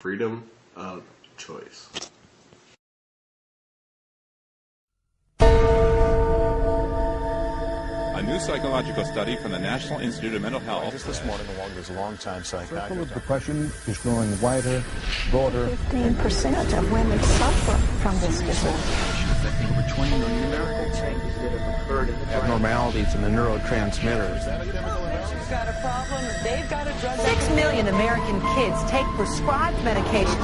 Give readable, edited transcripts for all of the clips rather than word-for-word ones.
Freedom of choice. A new psychological study from the National Institute of Mental Health. Just this morning, along with long-time psychiatrist. Circle of depression is growing wider, broader. 15% of women suffer from this disorder. Affecting over 20 million Americans. Changes that have occurred in the brain. Abnormalities in the neurotransmitters. She's got a problem. They've got a drug. 6 million American kids take prescribed medication.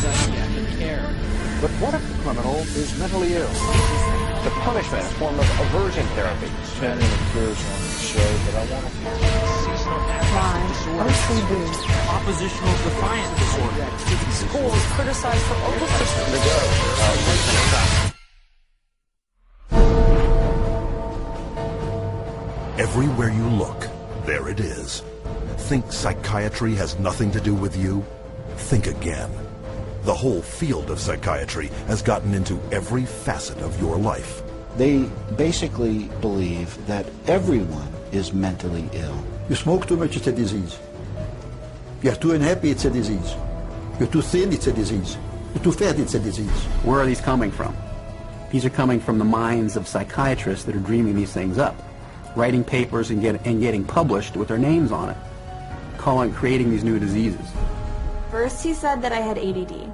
Psychiatric care. But what if the criminal is mentally ill? The punishment is a form of aversion therapy. Chatting with peers on the show, but I want Crime, OCD, Oppositional defiant disorder. Schools criticized for overfishing. Everywhere you look, there it is. Think psychiatry has nothing to do with you? Think again. The whole field of psychiatry has gotten into every facet of your life. They basically believe that everyone is mentally ill. You smoke too much, it's a disease. You're too unhappy, it's a disease. You're too thin, it's a disease. You're too fat, it's a disease. Where are these coming from? These are coming from the minds of psychiatrists that are dreaming these things up, writing papers and getting published with their names on it, creating these new diseases. First he said that I had ADD.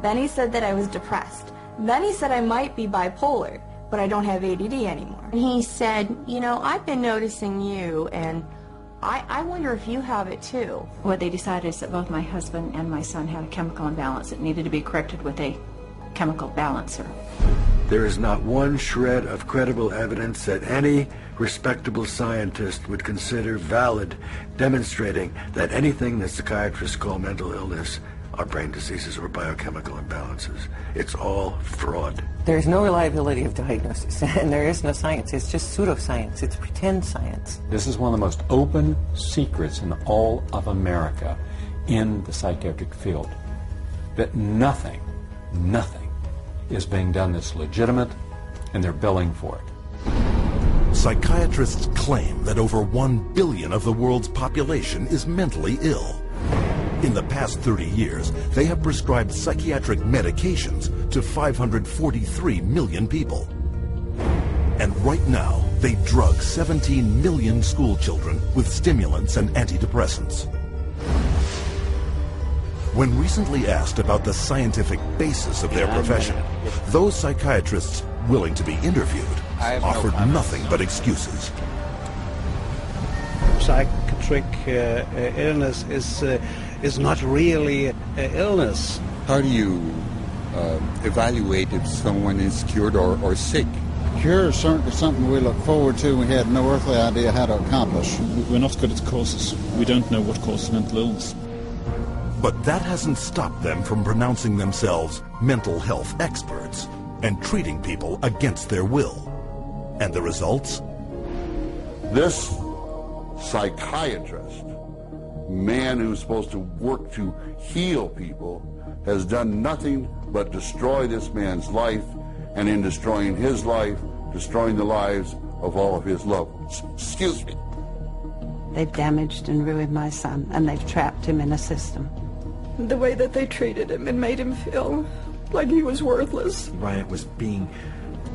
Then he said that I was depressed. Then he said I might be bipolar, but I don't have ADD anymore. And he said, you know, I've been noticing you, and I wonder if you have it too. What they decided is that both my husband and my son had a chemical imbalance that needed to be corrected with a chemical balancer. There is not one shred of credible evidence that any respectable scientist would consider valid, demonstrating that anything that psychiatrists call mental illness are brain diseases or biochemical imbalances. It's all fraud. There's no reliability of diagnosis, and there is no science. It's just pseudoscience. It's pretend science. This is one of the most open secrets in all of America in the psychiatric field, that nothing is being done that's legitimate, and they're billing for it. Psychiatrists claim that over 1 billion of the world's population is mentally ill. In the past 30 years, they have prescribed psychiatric medications to 543 million people. And right now, they drug 17 million school children with stimulants and antidepressants. When recently asked about the scientific basis of their profession, those psychiatrists willing to be interviewed offered nothing but excuses. Psychiatric illness is not really illness. How do you evaluate if someone is cured or sick? Cure is certainly something we look forward to. We had no earthly idea how to accomplish. We're not good at causes. We don't know what causes mental illness. But that hasn't stopped them from pronouncing themselves mental health experts and treating people against their will. And the results? This psychiatrist, man who's supposed to work to heal people, has done nothing but destroy this man's life, and in destroying his life, destroying the lives of all of his loved ones. Excuse me. They've damaged and ruined my son, and they've trapped him in a system. The way that they treated him and made him feel like he was worthless. Bryant was being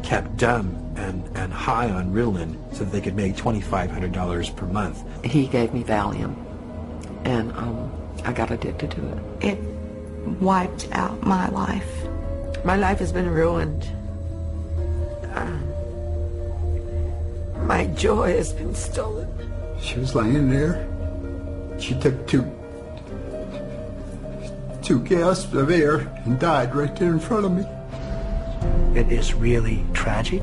kept dumb and high on Ritalin so that they could make $2,500 per month. He gave me Valium, and I got addicted to it. It wiped out my life. My life has been ruined. My joy has been stolen. She was laying there. She took two gasps of air and died right there in front of me. It is really tragic.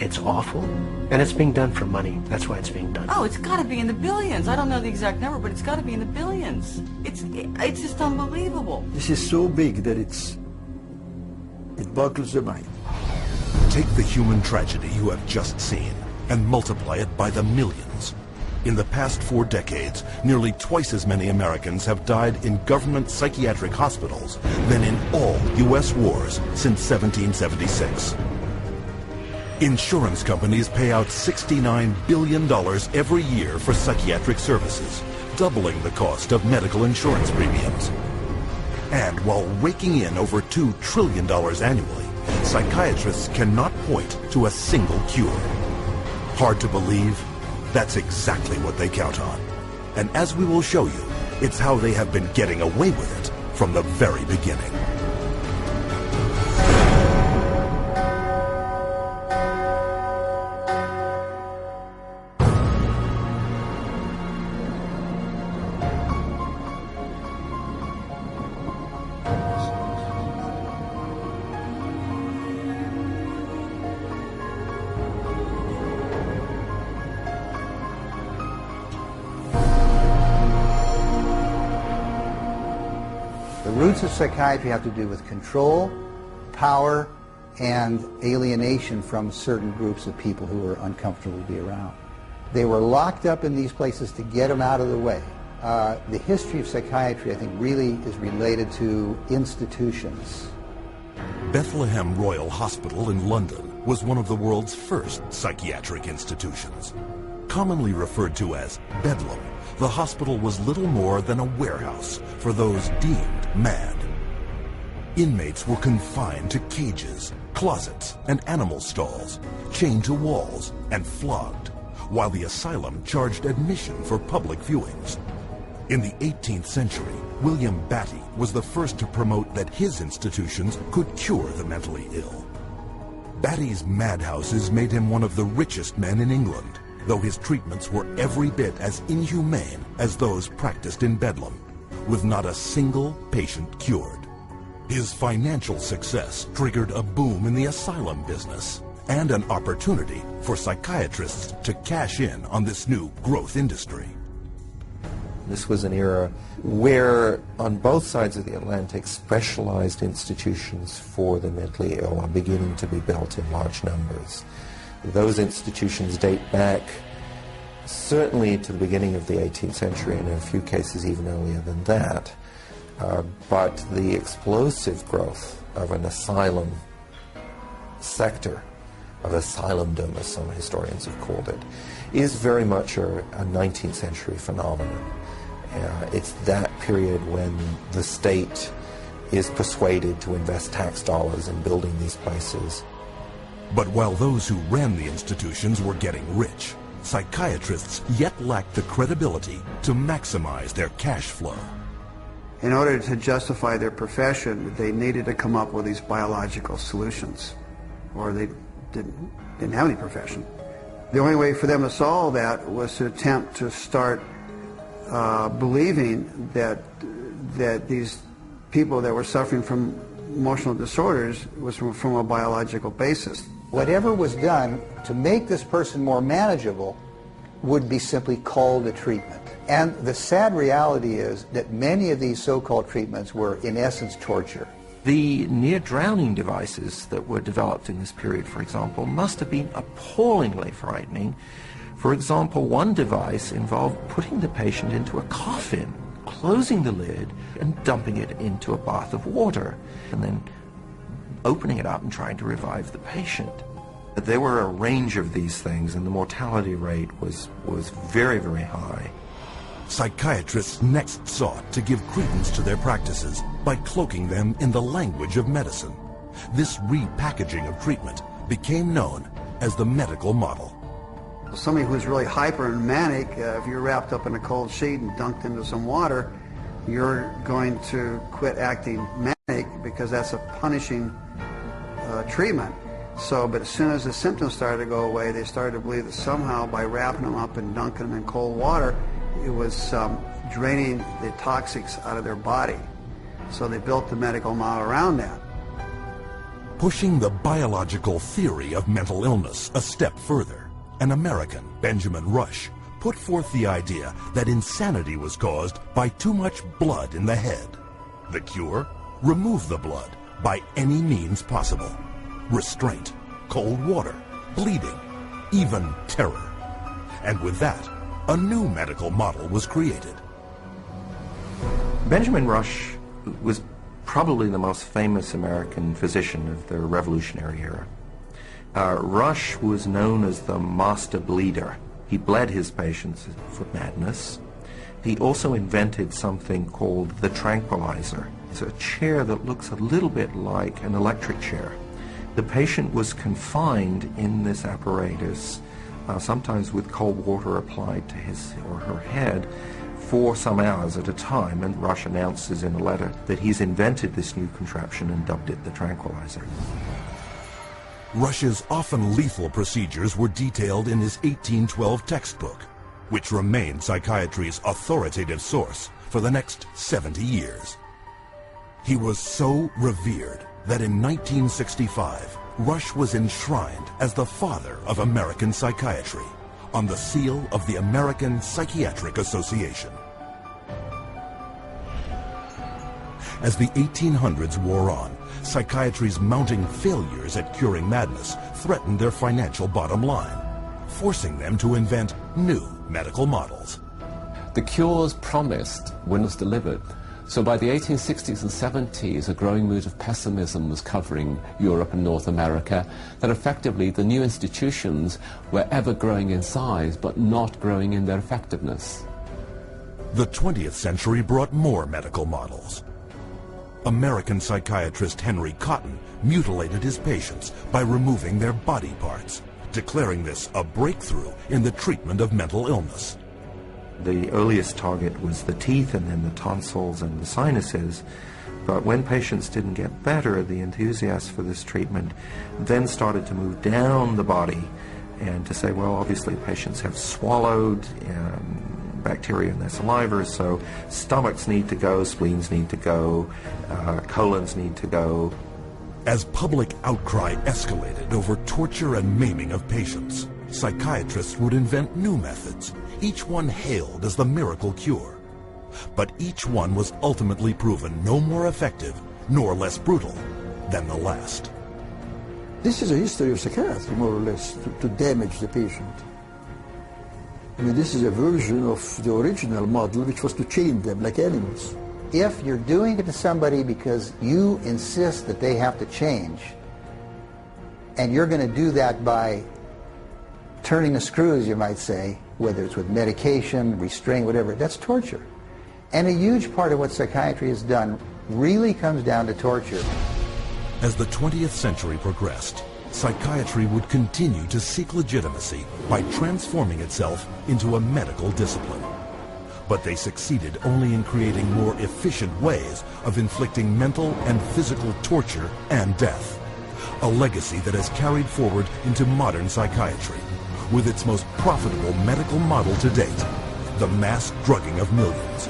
It's awful. And it's being done for money. That's why it's being done. Oh, it's got to be in the billions. I don't know the exact number, but it's got to be in the billions. It's just unbelievable. This is so big that it boggles the mind. Take the human tragedy you have just seen and multiply it by the millions. In the past 4 decades, nearly twice as many Americans have died in government psychiatric hospitals than in all U.S. wars since 1776. Insurance companies pay out $69 billion every year for psychiatric services, doubling the cost of medical insurance premiums. And while raking in over $2 trillion annually, psychiatrists cannot point to a single cure. Hard to believe? That's exactly what they count on. And as we will show you, it's how they have been getting away with it from the very beginning. The roots of psychiatry have to do with control, power, and alienation from certain groups of people who are uncomfortable to be around. They were locked up in these places to get them out of the way. The history of psychiatry, I think, really is related to institutions. Bethlehem Royal Hospital in London was one of the world's first psychiatric institutions. Commonly referred to as Bedlam, the hospital was little more than a warehouse for those deemed mad. Inmates were confined to cages, closets, and animal stalls, chained to walls and flogged, while the asylum charged admission for public viewings. In the 18th century, William Batty was the first to promote that his institutions could cure the mentally ill. Batty's madhouses made him one of the richest men in England, though his treatments were every bit as inhumane as those practiced in Bedlam, with not a single patient cured. His financial success triggered a boom in the asylum business and an opportunity for psychiatrists to cash in on this new growth industry. This was an era where, on both sides of the Atlantic, specialized institutions for the mentally ill are beginning to be built in large numbers. Those institutions date back certainly to the beginning of the 18th century, and in a few cases even earlier than that. But the explosive growth of an asylum sector, of asylumdom, as some historians have called it, is very much a 19th century phenomenon. It's that period when the state is persuaded to invest tax dollars in building these places. But while those who ran the institutions were getting rich, psychiatrists yet lacked the credibility to maximize their cash flow. In order to justify their profession, they needed to come up with these biological solutions, or they didn't have any profession. The only way for them to solve that was to attempt to start believing that these people that were suffering from emotional disorders was from a biological basis. Whatever was done to make this person more manageable would be simply called a treatment. And the sad reality is that many of these so-called treatments were, in essence, torture. The near-drowning devices that were developed in this period, for example, must have been appallingly frightening. For example, one device involved putting the patient into a coffin, closing the lid, and dumping it into a bath of water, and then opening it up and trying to revive the patient. There were a range of these things, and the mortality rate was very, very high. Psychiatrists next sought to give credence to their practices by cloaking them in the language of medicine. This repackaging of treatment became known as the medical model. Somebody who's really hyper and manic, if you're wrapped up in a cold sheet and dunked into some water, you're going to quit acting manic because that's a punishing treatment. But as soon as the symptoms started to go away, they started to believe that somehow by wrapping them up and dunking them in cold water, it was draining the toxics out of their body. So they built the medical model around that. Pushing the biological theory of mental illness a step further, an American, Benjamin Rush, put forth the idea that insanity was caused by too much blood in the head. The cure? Remove the blood by any means possible. Restraint, cold water, bleeding, even terror. And with that, a new medical model was created. Benjamin Rush was probably the most famous American physician of the Revolutionary era. Rush was known as the master bleeder. He bled his patients for madness, He also invented something called the tranquilizer. It's a chair that looks a little bit like an electric chair. The patient was confined in this apparatus, sometimes with cold water applied to his or her head, for some hours at a time, and Rush announces in a letter that he's invented this new contraption and dubbed it the tranquilizer. Rush's often lethal procedures were detailed in his 1812 textbook, which remained psychiatry's authoritative source for the next 70 years. He was so revered that in 1965, Rush was enshrined as the father of American psychiatry on the seal of the American Psychiatric Association. As the 1800s wore on, psychiatry's mounting failures at curing madness threatened their financial bottom line, forcing them to invent new medical models. The cures promised were not delivered. So by the 1860s and 70s, a growing mood of pessimism was covering Europe and North America, that effectively the new institutions were ever growing in size, but not growing in their effectiveness. The 20th century brought more medical models. American psychiatrist Henry Cotton mutilated his patients by removing their body parts, declaring this a breakthrough in the treatment of mental illness. The earliest target was the teeth and then the tonsils and the sinuses. But when patients didn't get better, the enthusiasts for this treatment then started to move down the body and to say, well, obviously patients have swallowed bacteria in their saliva, so stomachs need to go, spleens need to go, colons need to go. As public outcry escalated over torture and maiming of patients, psychiatrists would invent new methods, each one hailed as the miracle cure. But each one was ultimately proven no more effective nor less brutal than the last. This is a history of psychiatry, more or less, to damage the patient. I mean, this is a version of the original model, which was to chain them like animals. If you're doing it to somebody because you insist that they have to change, and you're going to do that by turning the screws, you might say, whether it's with medication, restraint, whatever, that's torture. And a huge part of what psychiatry has done really comes down to torture. As the 20th century progressed, psychiatry would continue to seek legitimacy by transforming itself into a medical discipline. But they succeeded only in creating more efficient ways of inflicting mental and physical torture and death, a legacy that has carried forward into modern psychiatry, with its most profitable medical model to date, the mass drugging of millions.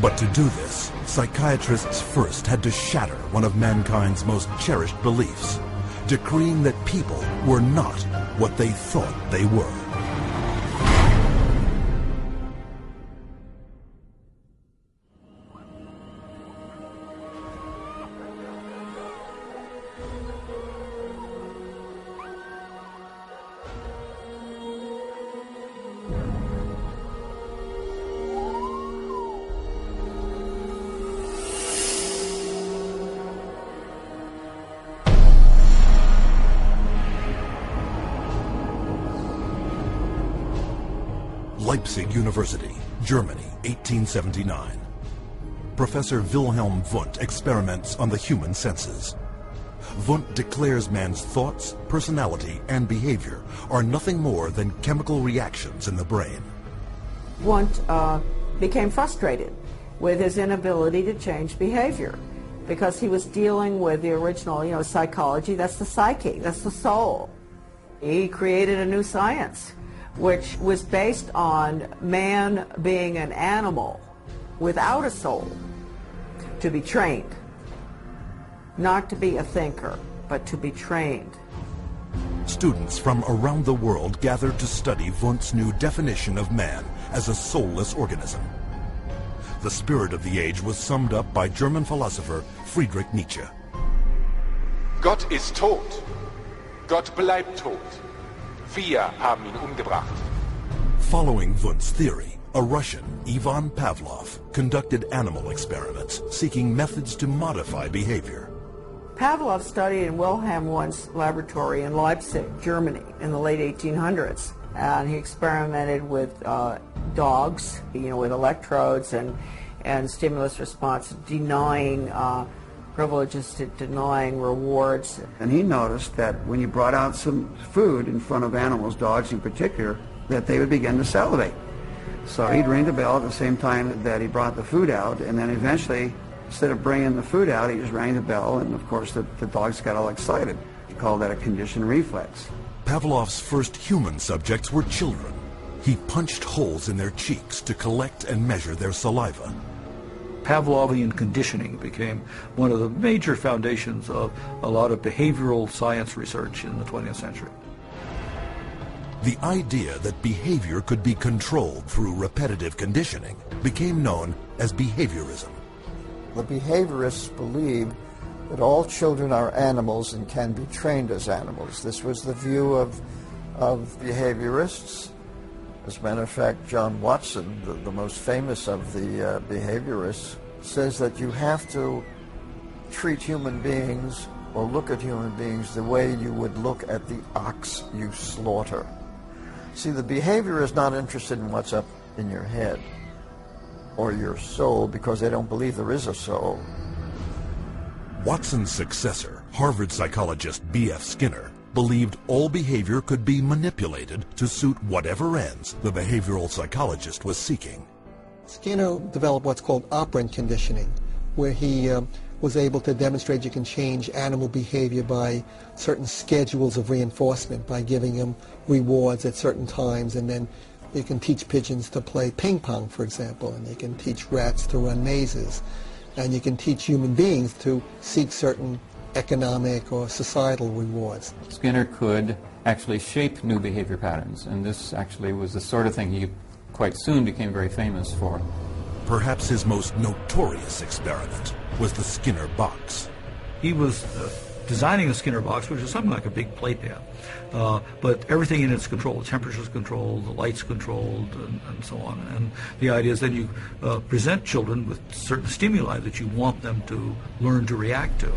But to do this, psychiatrists first had to shatter one of mankind's most cherished beliefs, decreeing that people were not what they thought they were. Leipzig University, Germany, 1879. Professor Wilhelm Wundt experiments on the human senses. Wundt declares man's thoughts, personality, and behavior are nothing more than chemical reactions in the brain. Wundt became frustrated with his inability to change behavior because he was dealing with the original, psychology. That's the psyche, that's the soul. He created a new science, which was based on man being an animal without a soul, to be trained. Not to be a thinker, but to be trained. Students from around the world gathered to study Wundt's new definition of man as a soulless organism. The spirit of the age was summed up by German philosopher Friedrich Nietzsche. Gott ist tot. Gott bleibt tot. Wir haben ihn umgebracht. Following Wundt's theory, a Russian, Ivan Pavlov, conducted animal experiments seeking methods to modify behavior. Pavlov studied in Wilhelm Wundt's laboratory in Leipzig, Germany, in the late 1800s. And he experimented with dogs, with electrodes and stimulus response, denying privileges to denying rewards. And he noticed that when you brought out some food in front of animals, dogs in particular, that they would begin to salivate. So he'd ring the bell at the same time that he brought the food out, and then eventually, instead of bringing the food out, he just rang the bell, and of course the dogs got all excited. He called that a conditioned reflex. Pavlov's first human subjects were children. He punched holes in their cheeks to collect and measure their saliva. Pavlovian conditioning became one of the major foundations of a lot of behavioral science research in the 20th century. The idea that behavior could be controlled through repetitive conditioning became known as behaviorism. The behaviorists believed that all children are animals and can be trained as animals. This was the view of behaviorists. As a matter of fact, John Watson, the most famous of the behaviorists, says that you have to treat human beings or look at human beings the way you would look at the ox you slaughter. See, the behavior is not interested in what's up in your head or your soul, because they don't believe there is a soul. Watson's successor, Harvard psychologist B.F. Skinner, believed all behavior could be manipulated to suit whatever ends the behavioral psychologist was seeking. Skinner developed what's called operant conditioning, where he was able to demonstrate you can change animal behavior by certain schedules of reinforcement, by giving them rewards at certain times, and then you can teach pigeons to play ping pong, for example, and you can teach rats to run mazes, and you can teach human beings to seek certain economic or societal rewards. Skinner could actually shape new behavior patterns, and this actually was the sort of thing he quite soon became very famous for. Perhaps his most notorious experiment was the Skinner box. He was designing the Skinner box, which is something like a big playpen, but everything in it's controlled. The temperature's controlled, the light's controlled, and so on. And the idea is then you present children with certain stimuli that you want them to learn to react to.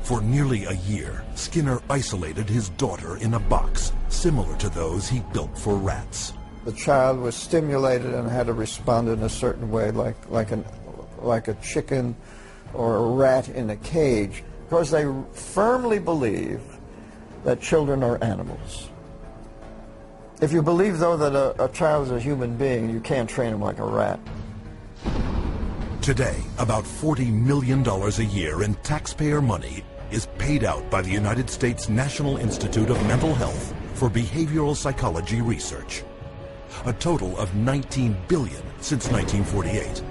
For nearly a year, Skinner isolated his daughter in a box similar to those he built for rats. The child was stimulated and had to respond in a certain way, like a chicken or a rat in a cage, because they firmly believe that children are animals. If you believe, though, that a child is a human being, you can't train him like a rat. Today, about $40 million a year in taxpayer money is paid out by the United States National Institute of Mental Health for behavioral psychology research. A total of $19 billion since 1948.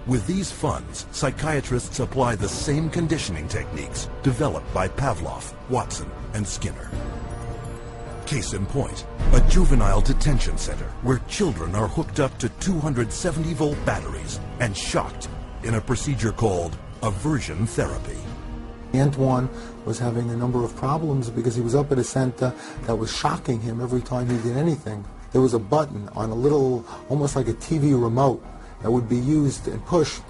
With these funds, psychiatrists apply the same conditioning techniques developed by Pavlov, Watson, and Skinner. Case in point, a juvenile detention center where children are hooked up to 270-volt batteries and shocked in a procedure called aversion therapy. Antoine was having a number of problems because he was up at a center that was shocking him every time he did anything. There was a button on a little, almost like a TV remote, that would be used and pushed.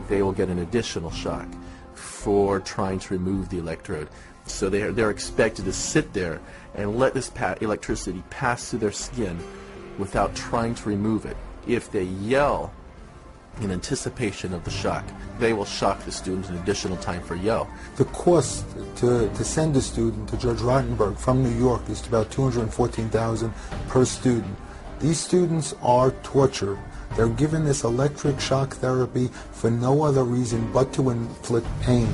They will get an additional shock for trying to remove the electrode. So they're expected to sit there and let this electricity pass through their skin without trying to remove it. If they yell in anticipation of the shock, they will shock the student an additional time for yell. The cost to send a student to Judge Rottenberg from New York is about $214,000 per student. These students are tortured. They're given this electric shock therapy for no other reason but to inflict pain.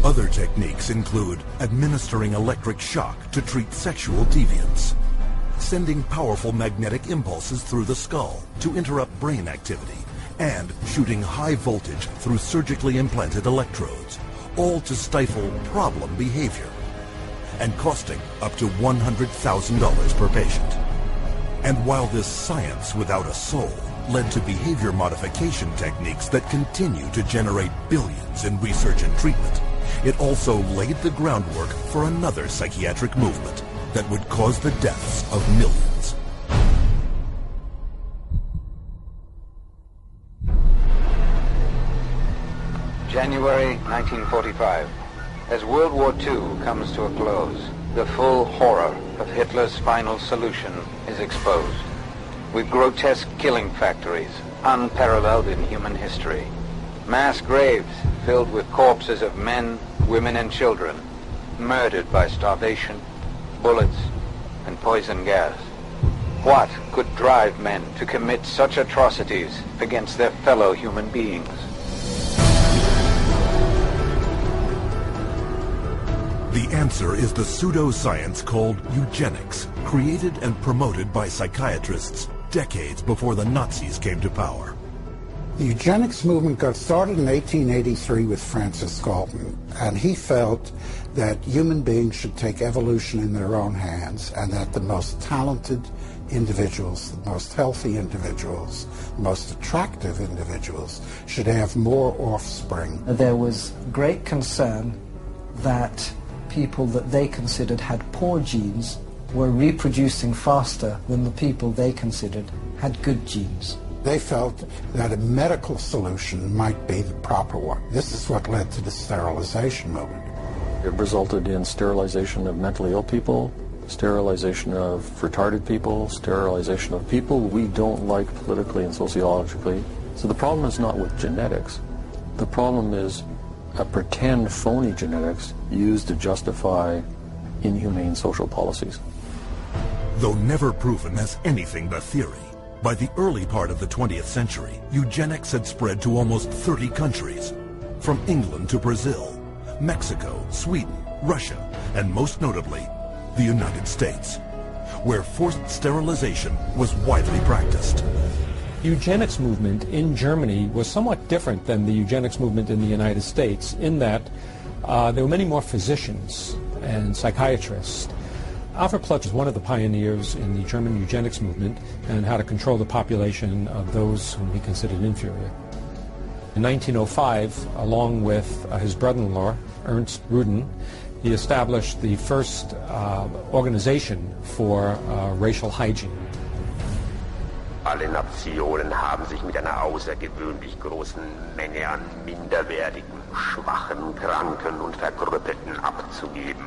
Other techniques include administering electric shock to treat sexual deviance, sending powerful magnetic impulses through the skull to interrupt brain activity, and shooting high voltage through surgically implanted electrodes, all to stifle problem behavior, and costing up to $100,000 per patient. And while this science without a soul led to behavior modification techniques that continue to generate billions in research and treatment, it also laid the groundwork for another psychiatric movement that would cause the deaths of millions. January 1945. As World War II comes to a close, The full horror of Hitler's final solution is exposed, with grotesque killing factories unparalleled in human history. Mass graves filled with corpses of men, women and children, murdered by starvation, bullets and poison gas. What could drive men to commit such atrocities against their fellow human beings? The answer is the pseudoscience called eugenics, created and promoted by psychiatrists decades before the Nazis came to power. The eugenics movement got started in 1883 with Francis Galton, and he felt that human beings should take evolution in their own hands, and that the most talented individuals, the most healthy individuals, the most attractive individuals should have more offspring. There was great concern that people that they considered had poor genes were reproducing faster than the people they considered had good genes. They felt that a medical solution might be the proper one. This is what led to the sterilization movement. It resulted in sterilization of mentally ill people, sterilization of retarded people, sterilization of people we don't like politically and sociologically. So the problem is not with genetics. The problem is a pretend phony genetics used to justify inhumane social policies. Though never proven as anything but theory, by the early part of the 20th century, eugenics had spread to almost 30 countries, from England to Brazil, Mexico, Sweden, Russia, and most notably, the United States, where forced sterilization was widely practiced. Eugenics movement in Germany was somewhat different than the eugenics movement in the United States in that there were many more physicians and psychiatrists. Alfred Plutz was one of the pioneers in the German eugenics movement and how to control the population of those whom he considered inferior. In 1905, along with his brother-in-law, Ernst Rudin, he established the first organization for racial hygiene. Alle Nationen haben sich mit einer außergewöhnlich großen Menge an minderwertigen, schwachen, kranken und Verkrüppelten abzugeben.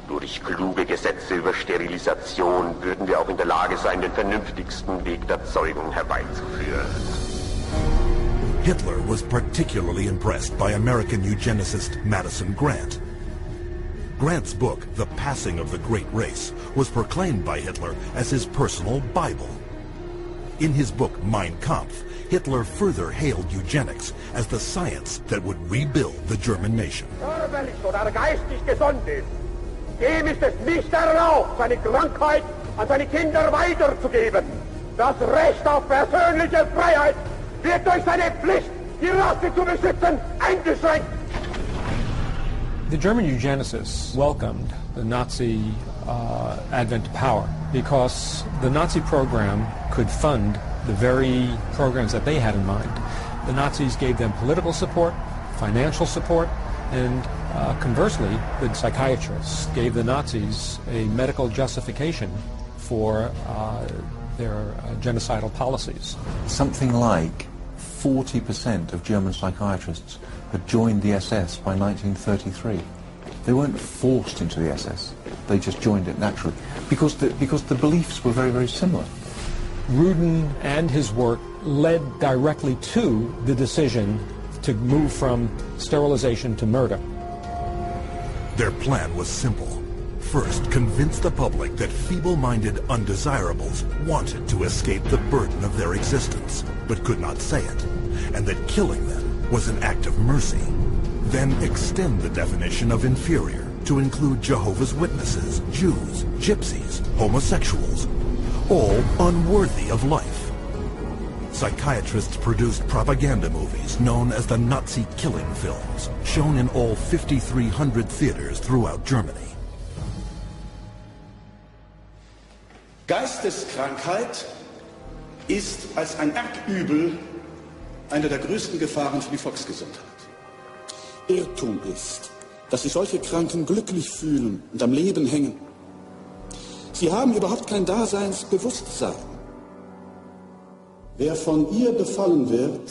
Durch kluge Gesetze über Sterilisation würden wir auch in der Lage sein, den vernünftigsten Weg der Zeugung herbeizuführen. Hitler was particularly impressed by American eugenicist Madison Grant. Grant's book, The Passing of the Great Race, was proclaimed by Hitler as his personal Bible. In his book, Mein Kampf, Hitler further hailed eugenics as the science that would rebuild the German nation. Körperlich oder geistig gesund ist, dem ist es nicht erlaubt, seine Krankheit an seine Kinder weiterzugeben. Das Recht auf persönliche Freiheit wird durch seine Pflicht, die Rasse zu beschützen, eingeschränkt. The German eugenicists welcomed the Nazi advent to power because the Nazi program could fund the very programs that they had in mind. The Nazis gave them political support, financial support, and conversely, the psychiatrists gave the Nazis a medical justification for their genocidal policies. Something like 40% of German psychiatrists had joined the SS by 1933. They weren't forced into the SS. They just joined it naturally because the beliefs were very, very similar. Rudin and his work led directly to the decision to move from sterilization to murder. Their plan was simple. First, convince the public that feeble-minded undesirables wanted to escape the burden of their existence, but could not say it, and that killing them was an act of mercy. Then extend the definition of inferior to include Jehovah's Witnesses, Jews, gypsies, homosexuals, all unworthy of life. Psychiatrists produced propaganda movies known as the Nazi killing films, shown in all 5,300 theaters throughout Germany. Geisteskrankheit ist als ein Erbübel eine der größten Gefahren für die Volksgesundheit. Irrtum ist, dass sich solche Kranken glücklich fühlen und am Leben hängen. Sie haben überhaupt kein Daseinsbewusstsein. Wer von ihr befallen wird,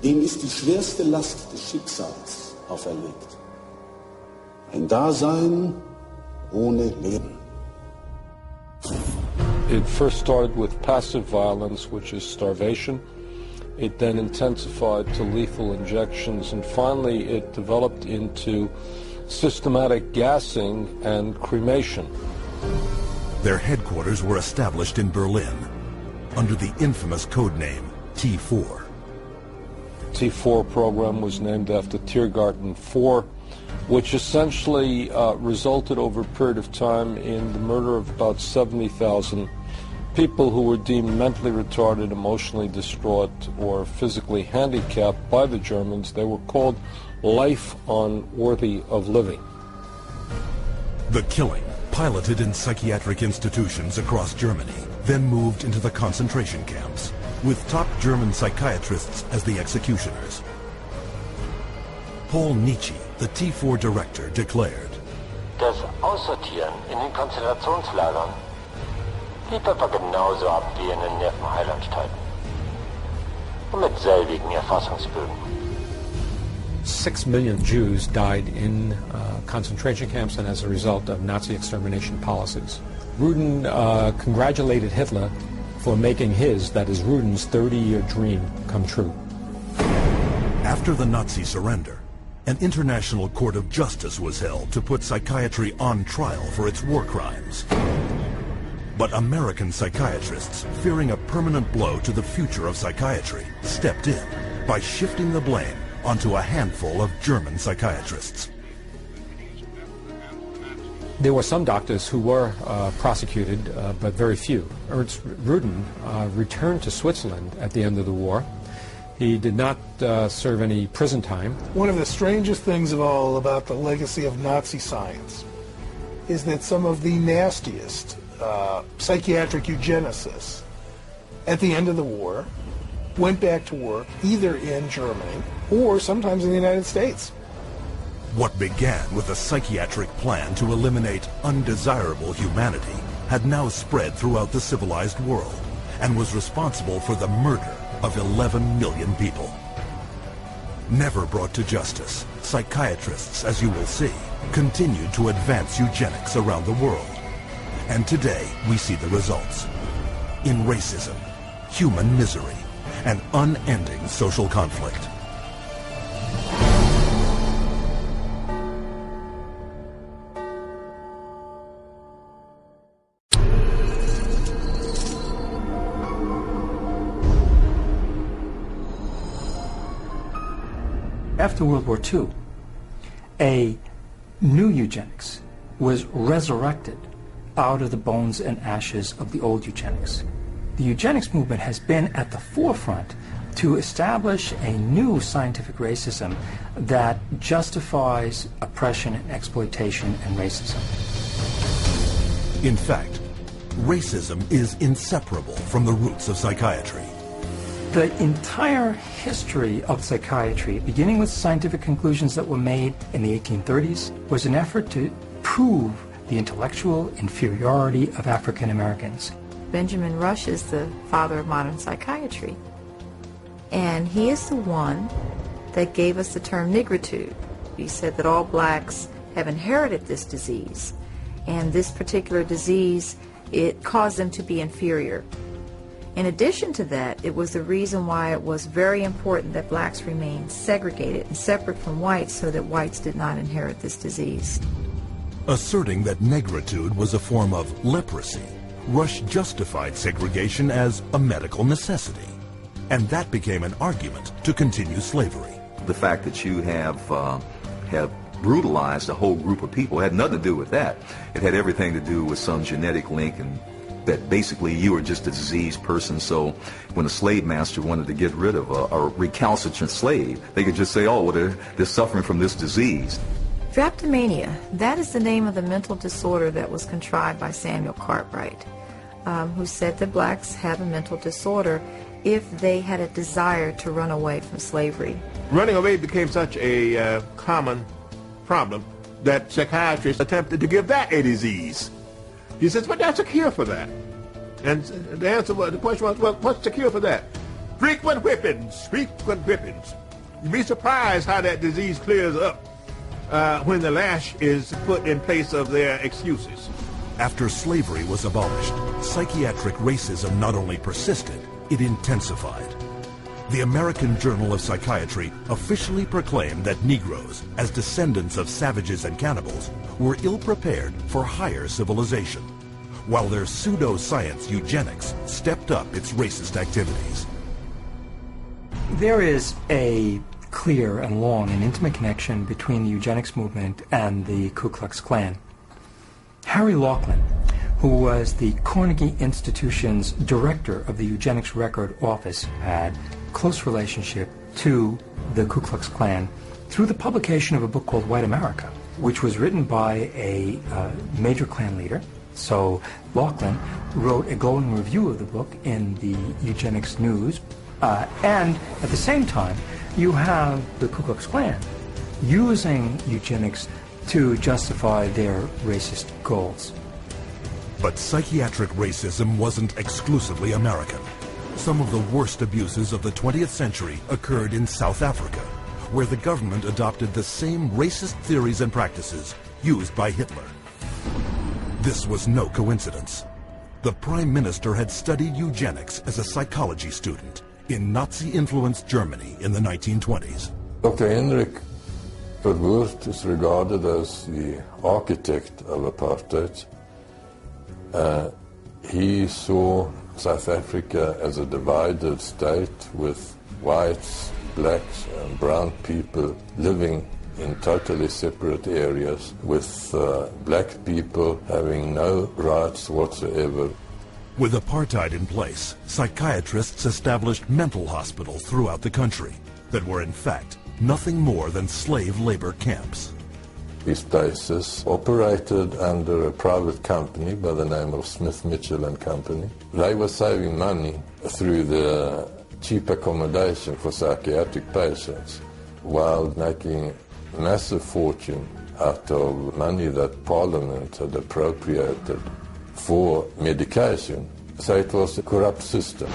dem ist die schwerste Last des Schicksals auferlegt. Ein Dasein ohne Leben. It first started with passive violence, which is starvation. It then intensified to lethal injections, and finally it developed into systematic gassing and cremation. Their headquarters were established in Berlin under the infamous code name T4. T4 program was named after Tiergarten 4, which essentially resulted over a period of time in the murder of about 70,000 people who were deemed mentally retarded, emotionally distraught, or physically handicapped by the Germans. They were called life unworthy of living. The killing, piloted in psychiatric institutions across Germany, then moved into the concentration camps, with top German psychiatrists as the executioners. Paul Nietzsche, the T4 director, declared, Das Aussortieren in den Konzentrationslagern lief etwa genauso ab wie in den Nervenheilanstalten. Und mit selbigen Erfassungsbögen. 6 million Jews died in concentration camps and as a result of Nazi extermination policies. Rudin congratulated Hitler for making his, that is Rudin's, 30-year dream come true. After the Nazi surrender, an international court of justice was held to put psychiatry on trial for its war crimes. But American psychiatrists, fearing a permanent blow to the future of psychiatry, stepped in by shifting the blame onto a handful of German psychiatrists. There were some doctors who were prosecuted, but very few. Ernst Rudin returned to Switzerland at the end of the war. He did not serve any prison time. One of the strangest things of all about the legacy of Nazi science is that some of the nastiest psychiatric eugenicists at the end of the war went back to work either in Germany or sometimes in the United States. What began with a psychiatric plan to eliminate undesirable humanity had now spread throughout the civilized world and was responsible for the murder of 11 million people. Never brought to justice, psychiatrists, as you will see, continued to advance eugenics around the world. And today we see the results. In racism, human misery, and unending social conflict. After World War II, a new eugenics was resurrected out of the bones and ashes of the old eugenics. The eugenics movement has been at the forefront to establish a new scientific racism that justifies oppression and exploitation and racism. In fact, racism is inseparable from the roots of psychiatry. The entire history of psychiatry, beginning with scientific conclusions that were made in the 1830s, was an effort to prove the intellectual inferiority of African Americans. Benjamin Rush is the father of modern psychiatry. And he is the one that gave us the term nigritude. He said that all blacks have inherited this disease. And this particular disease, it caused them to be inferior. In addition to that, it was the reason why it was very important that blacks remain segregated and separate from whites so that whites did not inherit this disease. Asserting that negritude was a form of leprosy, Rush justified segregation as a medical necessity. And that became an argument to continue slavery. The fact that you have brutalized a whole group of people had nothing to do with that. It had everything to do with some genetic link, and that basically you were just a diseased person. So when a slave master wanted to get rid of a recalcitrant slave, they could just say, oh, well, they're suffering from this disease. Drapetomania, that is the name of the mental disorder that was contrived by Samuel Cartwright, who said that blacks have a mental disorder if they had a desire to run away from slavery. Running away became such a common problem that psychiatrists attempted to give that a disease. He says, but that's a cure for that. And the answer was, the question was, well, what's the cure for that? Frequent whippings, frequent whippings. You'd be surprised how that disease clears up when the lash is put in place of their excuses. After slavery was abolished, psychiatric racism not only persisted, it intensified. The American Journal of Psychiatry officially proclaimed that Negroes, as descendants of savages and cannibals, were ill-prepared for higher civilization, while their pseudo-science eugenics stepped up its racist activities. There is a clear and long and intimate connection between the eugenics movement and the Ku Klux Klan. Harry Laughlin, who was the Carnegie Institution's director of the Eugenics Record Office, had close relationship to the Ku Klux Klan through the publication of a book called White America, which was written by a major Klan leader. So Laughlin wrote a glowing review of the book in the Eugenics News, and at the same time, you have the Ku Klux Klan using eugenics to justify their racist goals. But psychiatric racism wasn't exclusively American. Some of the worst abuses of the 20th century occurred in South Africa, where the government adopted the same racist theories and practices used by Hitler. This was no coincidence. The Prime Minister had studied eugenics as a psychology student in Nazi-influenced Germany in the 1920s. Dr. Hendrik Verwoerd is regarded as the architect of apartheid. He saw South Africa as a divided state with whites, blacks and brown people living in totally separate areas, with black people having no rights whatsoever. With apartheid in place, psychiatrists established mental hospitals throughout the country that were in fact nothing more than slave labor camps. These places operated under a private company by the name of Smith, Mitchell and Company. They were saving money through the cheap accommodation for psychiatric patients while making a massive fortune out of money that Parliament had appropriated for medication. So it was a corrupt system.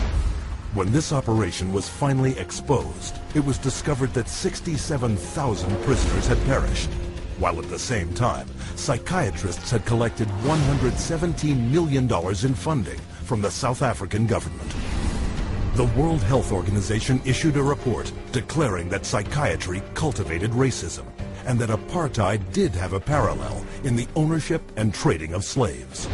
When this operation was finally exposed, it was discovered that 67,000 prisoners had perished, while at the same time, psychiatrists had collected $117 million in funding from the South African government. The World Health Organization issued a report declaring that psychiatry cultivated racism and that apartheid did have a parallel in the ownership and trading of slaves.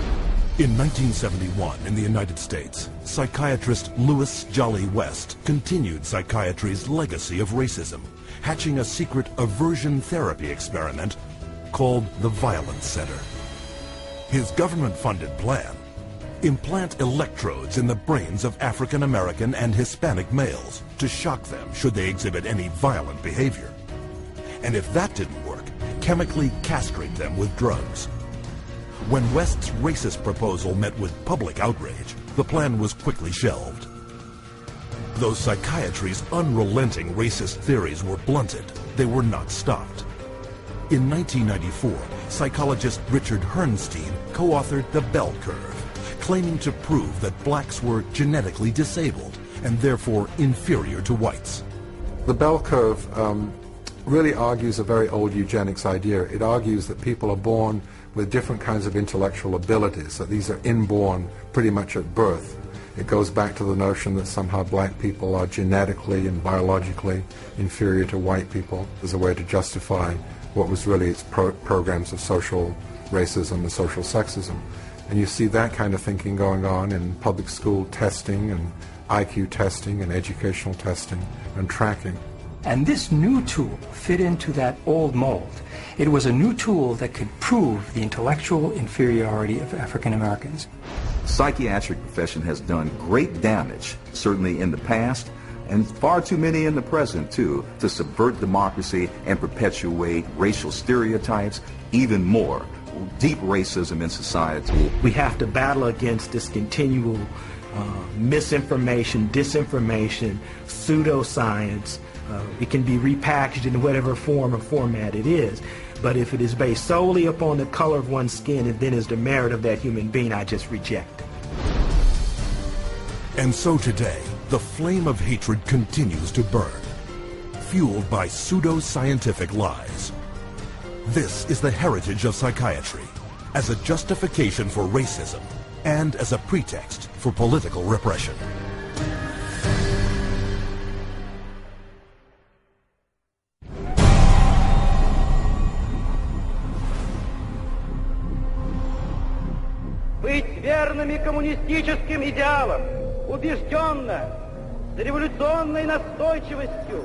In 1971, in the United States, psychiatrist Louis Jolly West continued psychiatry's legacy of racism, hatching a secret aversion therapy experiment called the Violence Center. His government-funded plan: implant electrodes in the brains of African American and Hispanic males to shock them should they exhibit any violent behavior. And if that didn't work, chemically castrate them with drugs. When West's racist proposal met with public outrage, the plan was quickly shelved. Though psychiatry's unrelenting racist theories were blunted, they were not stopped. In 1994, psychologist Richard Herrnstein co-authored The Bell Curve, claiming to prove that blacks were genetically disabled and therefore inferior to whites. The Bell Curve really argues a very old eugenics idea. It argues that people are born with different kinds of intellectual abilities, that these are inborn pretty much at birth. It goes back to the notion that somehow black people are genetically and biologically inferior to white people as a way to justify what was really its programs of social racism and social sexism. And you see that kind of thinking going on in public school testing and IQ testing and educational testing and tracking. And this new tool fit into that old mold. It was a new tool that could prove the intellectual inferiority of African Americans. The psychiatric profession has done great damage, certainly in the past, and far too many in the present, too, to subvert democracy and perpetuate racial stereotypes, even more, deep racism in society. We have to battle against this continual misinformation, disinformation, pseudoscience. It can be repackaged in whatever form or format it is. But if it is based solely upon the color of one's skin and then is the merit of that human being, I just reject it. And so today, the flame of hatred continues to burn, fueled by pseudo-scientific lies. This is the heritage of psychiatry, as a justification for racism and as a pretext for political repression. Быть верными коммунистическим идеалам, убежденно, с революционной настойчивостью,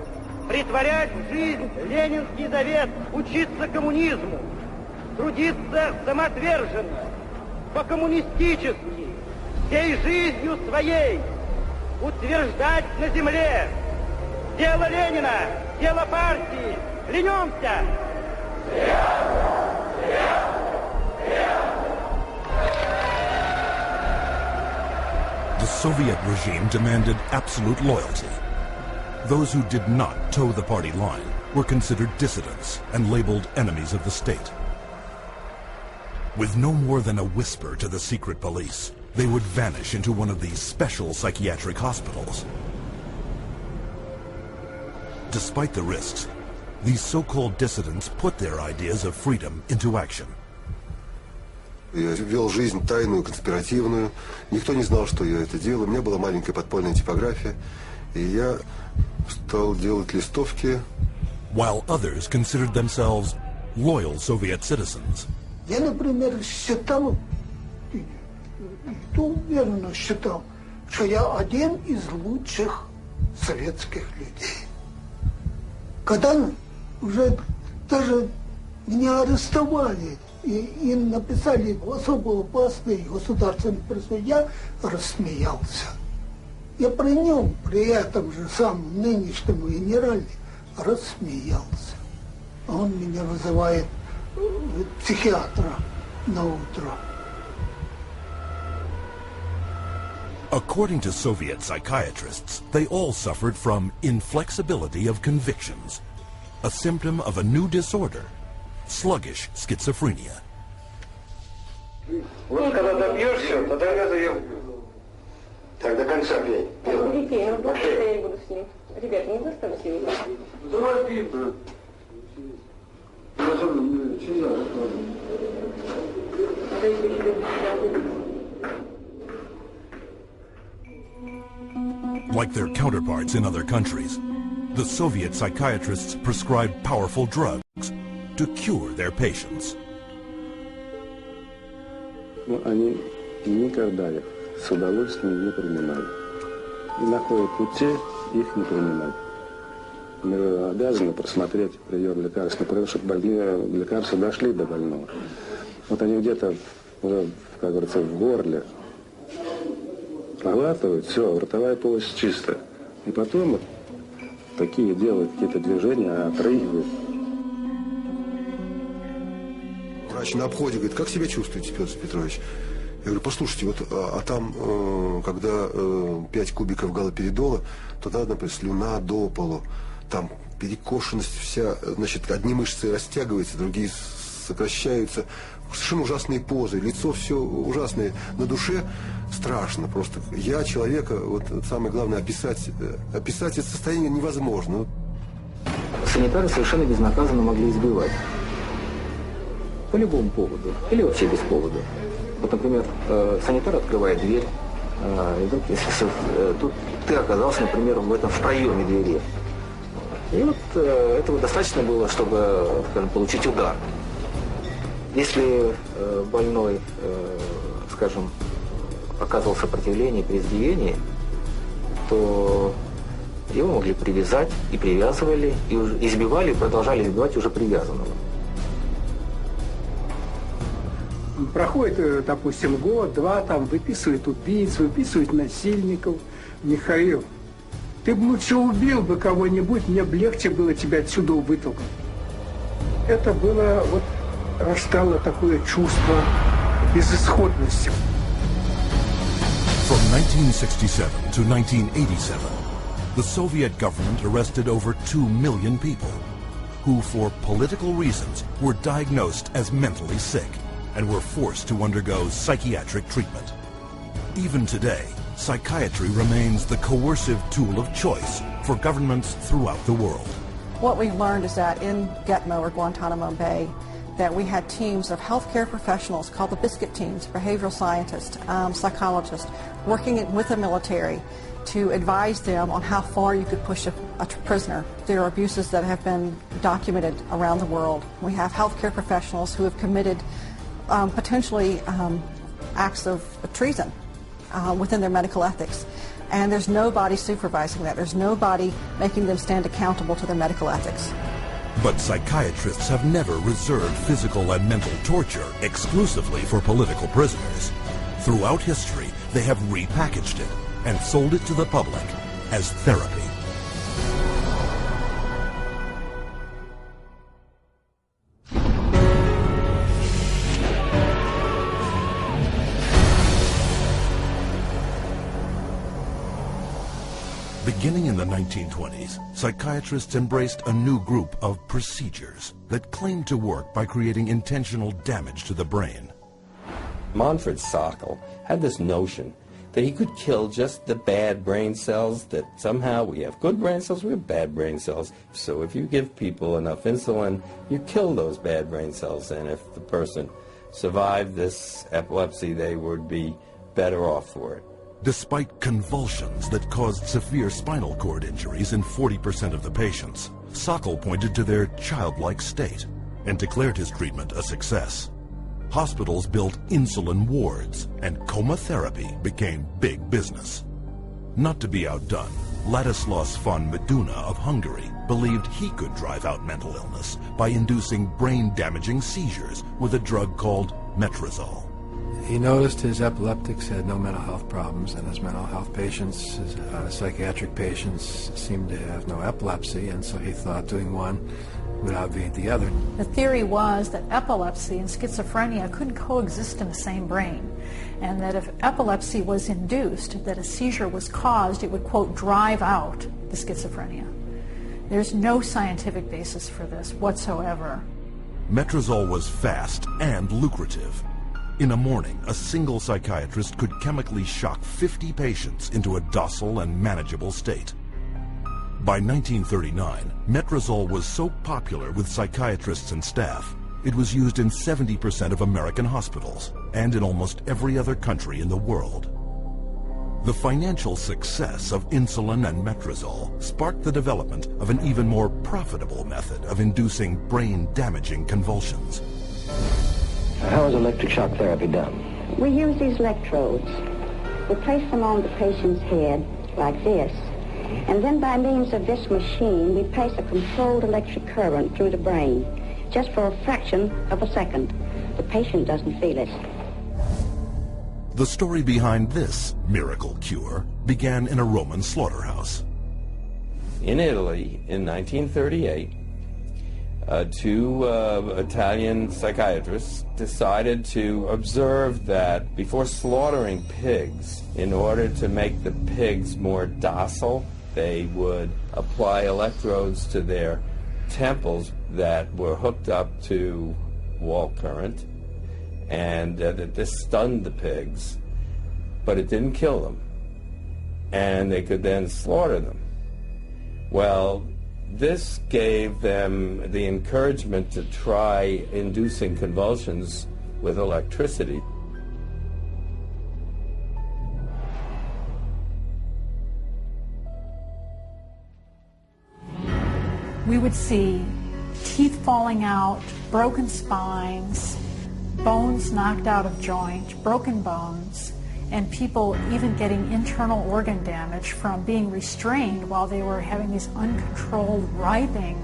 претворять в жизнь ленинский завет, учиться коммунизму, трудиться самоотверженно, по-коммунистически, всей жизнью своей, утверждать на земле дело Ленина, дело партии. Клянемся! The Soviet regime demanded absolute loyalty. Those who did not toe the party line were considered dissidents and labeled enemies of the state. With no more than a whisper to the secret police, they would vanish into one of these special psychiatric hospitals. Despite the risks, these so-called dissidents put their ideas of freedom into action. Я вел жизнь тайную, конспиративную. Никто не знал, что я это делаю. У меня была маленькая подпольная типография. И я стал делать листовки. While others considered themselves loyal Soviet citizens. Я, например, считал, и то уверенно считал, что я один из лучших советских людей. Когда уже даже меня арестовали, и им написали особо опасный государственный призыв, я рассмеялся. Я при нем, при этом же самом нынешнем генерале, рассмеялся. Он меня вызывает психиатра на утро. According to Soviet psychiatrists, they all suffered from inflexibility of convictions, a symptom of a new disorder, sluggish schizophrenia. Вот когда добьешься, то тогда заем. Так до конца пей. Я буду с ним. Ребят, не заставь сидеть. Давай пей, брат. Like their counterparts in other countries, the Soviet psychiatrists prescribed powerful drugs to cure their patients. Но они никогда их с удовольствием не принимают. И находят пути их не принимать. Мы обязаны просмотреть прием лекарственных продуктов, чтобы больные лекарства дошли до больного. Вот они где-то уже, как говорится, в горле проглатывают, все, ротовая полость чистая. И потом вот такие делают какие-то движения, отрыгивают. Врач на обходе говорит, как себя чувствуете, Петр Петрович? Я говорю, послушайте, вот, там, когда 5 кубиков галоперидола, то надо, например, слюна до полу. Там перекошенность вся, значит, одни мышцы растягиваются, другие сокращаются. Совершенно ужасные позы, лицо все ужасное, на душе страшно просто. Я человека, вот самое главное, описать это состояние невозможно. Санитары совершенно безнаказанно могли избивать. По любому поводу. Или вообще без повода. Вот, например, санитар открывает дверь, и вдруг, если тут ты оказался, например, в проеме двери. И вот этого достаточно было, чтобы, скажем, получить удар. Если больной, скажем, оказывал сопротивление при избиении, то его могли привязать, и привязывали, и избивали, и продолжали избивать уже привязанного. Проходит, допустим, год-два, там выписывают убийц, выписывают насильников. Михаил, ты бы лучше убил бы кого-нибудь, мне бы легче было тебя отсюда вытолкнуть. Это было, вот, растало такое чувство безысходности. From 1967 to 1987, the Soviet government arrested over 2 million people who, for political reasons, were diagnosed as mentally sick and were forced to undergo psychiatric treatment. Even today, psychiatry remains the coercive tool of choice for governments throughout the world. What we've learned is that in Gitmo or Guantanamo Bay, that we had teams of healthcare professionals called the biscuit teams, behavioral scientists, psychologists, working with the military to advise them on how far you could push a prisoner. There are abuses that have been documented around the world. We have healthcare professionals who have committed potentially acts of treason within their medical ethics. And there's nobody supervising that. There's nobody making them stand accountable to their medical ethics. But psychiatrists have never reserved physical and mental torture exclusively for political prisoners. Throughout history, they have repackaged it and sold it to the public as therapy. Beginning in the 1920s, psychiatrists embraced a new group of procedures that claimed to work by creating intentional damage to the brain. Manfred Sokal had this notion that he could kill just the bad brain cells, that somehow we have good brain cells, we have bad brain cells. So if you give people enough insulin, you kill those bad brain cells, and if the person survived this epilepsy, they would be better off for it. Despite convulsions that caused severe spinal cord injuries in 40% of the patients, Sokal pointed to their childlike state and declared his treatment a success. Hospitals built insulin wards, and coma therapy became big business. Not to be outdone, Ladislaus von Meduna of Hungary believed he could drive out mental illness by inducing brain-damaging seizures with a drug called metrazole. He noticed his epileptics had no mental health problems, and his mental health patients, his psychiatric patients, seemed to have no epilepsy, and so he thought doing one would obviate the other. The theory was that epilepsy and schizophrenia couldn't coexist in the same brain, and that if epilepsy was induced, that a seizure was caused, it would, quote, drive out the schizophrenia. There's no scientific basis for this whatsoever. Metrazole was fast and lucrative. In a morning, a single psychiatrist could chemically shock 50 patients into a docile and manageable state. By 1939, metrazole was so popular with psychiatrists and staff, it was used in 70% of American hospitals and in almost every other country in the world. The financial success of insulin and metrazole sparked the development of an even more profitable method of inducing brain-damaging convulsions. How is electric shock therapy done? We use these electrodes. We place them on the patient's head like this, and then by means of this machine, we pass a controlled electric current through the brain, just for a fraction of a second. The patient doesn't feel it. The story behind this miracle cure began in a Roman slaughterhouse. In Italy, in 1938, two Italian psychiatrists decided to observe that before slaughtering pigs, in order to make the pigs more docile, they would apply electrodes to their temples that were hooked up to wall current, and that this stunned the pigs, but it didn't kill them, and they could then slaughter them. Well, this gave them the encouragement to try inducing convulsions with electricity. We would see teeth falling out, broken spines, bones knocked out of joint, broken bones, and people even getting internal organ damage from being restrained while they were having these uncontrolled writhing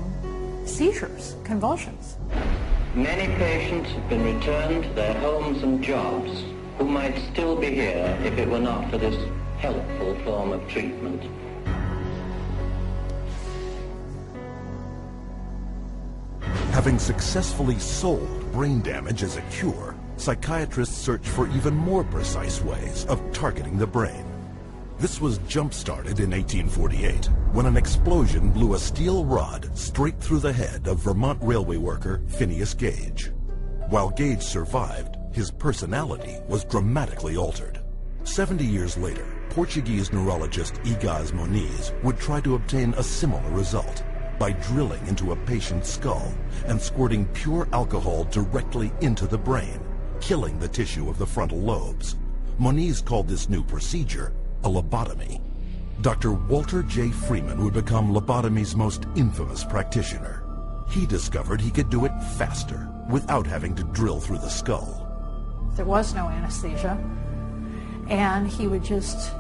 seizures, convulsions. Many patients have been returned to their homes and jobs who might still be here if it were not for this helpful form of treatment. Having successfully sold brain damage as a cure, psychiatrists searched for even more precise ways of targeting the brain. This was jump-started in 1848, when an explosion blew a steel rod straight through the head of Vermont railway worker Phineas Gage. While Gage survived, his personality was dramatically altered. 70 years later, Portuguese neurologist Egas Moniz would try to obtain a similar result. by drilling into a patient's skull and squirting pure alcohol directly into the brain, killing the tissue of the frontal lobes. Moniz called this new procedure a lobotomy. Dr. Walter J. Freeman would become lobotomy's most infamous practitioner. He discovered he could do it faster without having to drill through the skull. There was no anesthesia, and he would just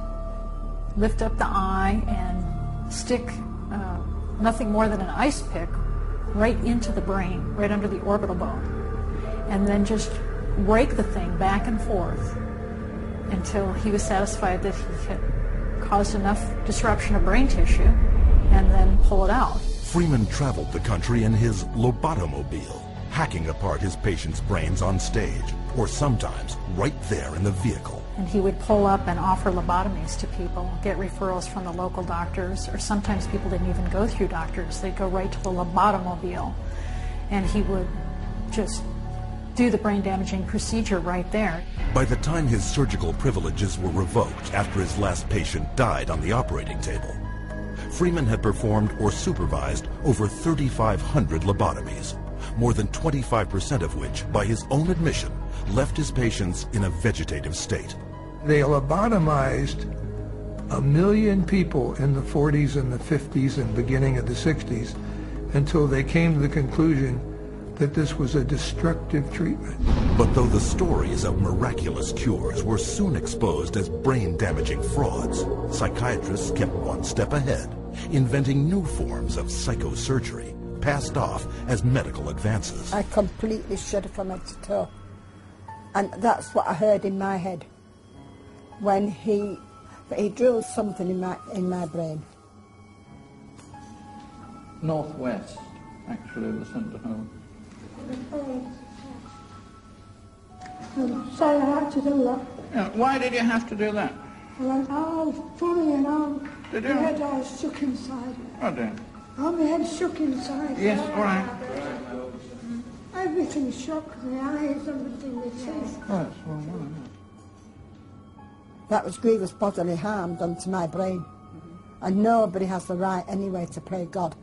lift up the eye and stick nothing more than an ice pick right into the brain, right under the orbital bone, and then just rake the thing back and forth until he was satisfied that he had caused enough disruption of brain tissue, and then pull it out. Freeman traveled the country in his lobotomobile, hacking apart his patients' brains on stage, or sometimes right there in the vehicle. And he would pull up and offer lobotomies to people, get referrals from the local doctors, or sometimes people didn't even go through doctors. They'd go right to the lobotomobile, and he would just do the brain-damaging procedure right there. By the time his surgical privileges were revoked after his last patient died on the operating table, Freeman had performed or supervised over 3,500 lobotomies, more than 25% of which, by his own admission, left his patients in a vegetative state. They lobotomized 1 million people in the 40s and the 50s and beginning of the 60s until they came to the conclusion that this was a destructive treatment. But though the stories of miraculous cures were soon exposed as brain-damaging frauds, psychiatrists kept one step ahead, inventing new forms of psychosurgery, passed off as medical advances. I completely shuddered from head to toe. And that's what I heard in my head when he drilled something in my brain. Northwest, actually, was sent to home. So I had to do that. Yeah, why did you have to do that? I went, oh, funny, and all. Did My you? head all shook inside. Oh, dear. Oh, my head shook inside. Yes, all right. Everything shook, the eyes, everything, the teeth. Oh, that's well, well, That was grievous bodily harm done to my brain. And nobody has the right anyway to play God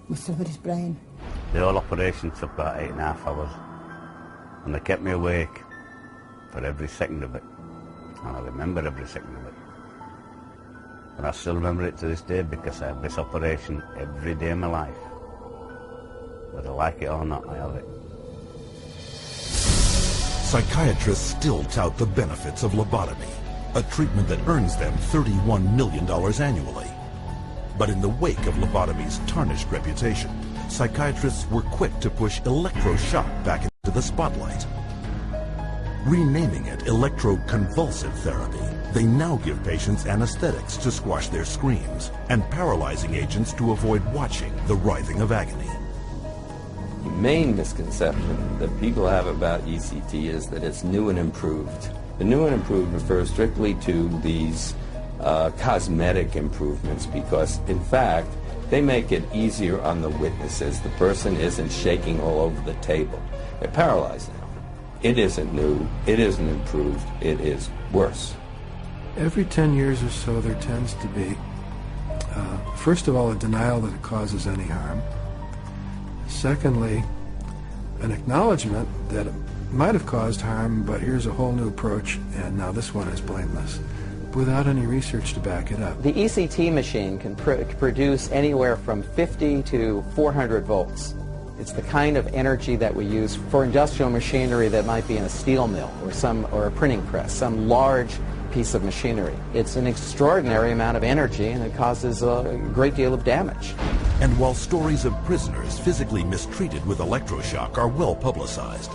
with somebody's brain. The whole operation took about 8.5 hours, and they kept me awake for every second of it, and I remember every second of it. And I still remember it to this day because I have this operation every day of my life. Whether I like it or not, I have it. Psychiatrists still tout the benefits of lobotomy, a treatment that earns them $31 million annually. But in the wake of lobotomy's tarnished reputation, psychiatrists were quick to push electroshock back into the spotlight. Renaming it electroconvulsive therapy, they now give patients anesthetics to squash their screams and paralyzing agents to avoid watching the writhing of agony. The main misconception that people have about ECT is that it's new and improved. The new and improved refers strictly to these cosmetic improvements because, in fact, they make it easier on the witnesses. The person isn't shaking all over the table. They're paralyzed now. It isn't new. It isn't improved. It is worse. Every 10 years or so, there tends to be, first of all, a denial that it causes any harm. Secondly, an acknowledgement that it might have caused harm, but here's a whole new approach, and now this one is blameless, without any research to back it up. The ECT machine can produce anywhere from 50 to 400 volts. It's the kind of energy that we use for industrial machinery that might be in a steel mill or a printing press, some large piece of machinery. It's an extraordinary amount of energy, and it causes a great deal of damage. And while stories of prisoners physically mistreated with electroshock are well publicized,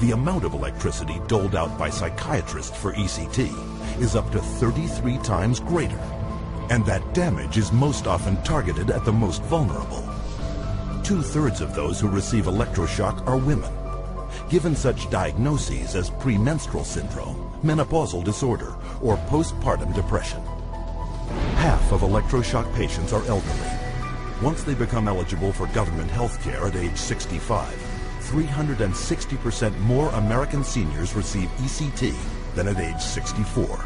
the amount of electricity doled out by psychiatrists for ECT is up to 33 times greater. And that damage is most often targeted at the most vulnerable. 2/3 of those who receive electroshock are women, given such diagnoses as premenstrual syndrome, menopausal disorder, or postpartum depression. Half of electroshock patients are elderly. Once they become eligible for government health care at age 65, 360% more American seniors receive ECT than at age 64.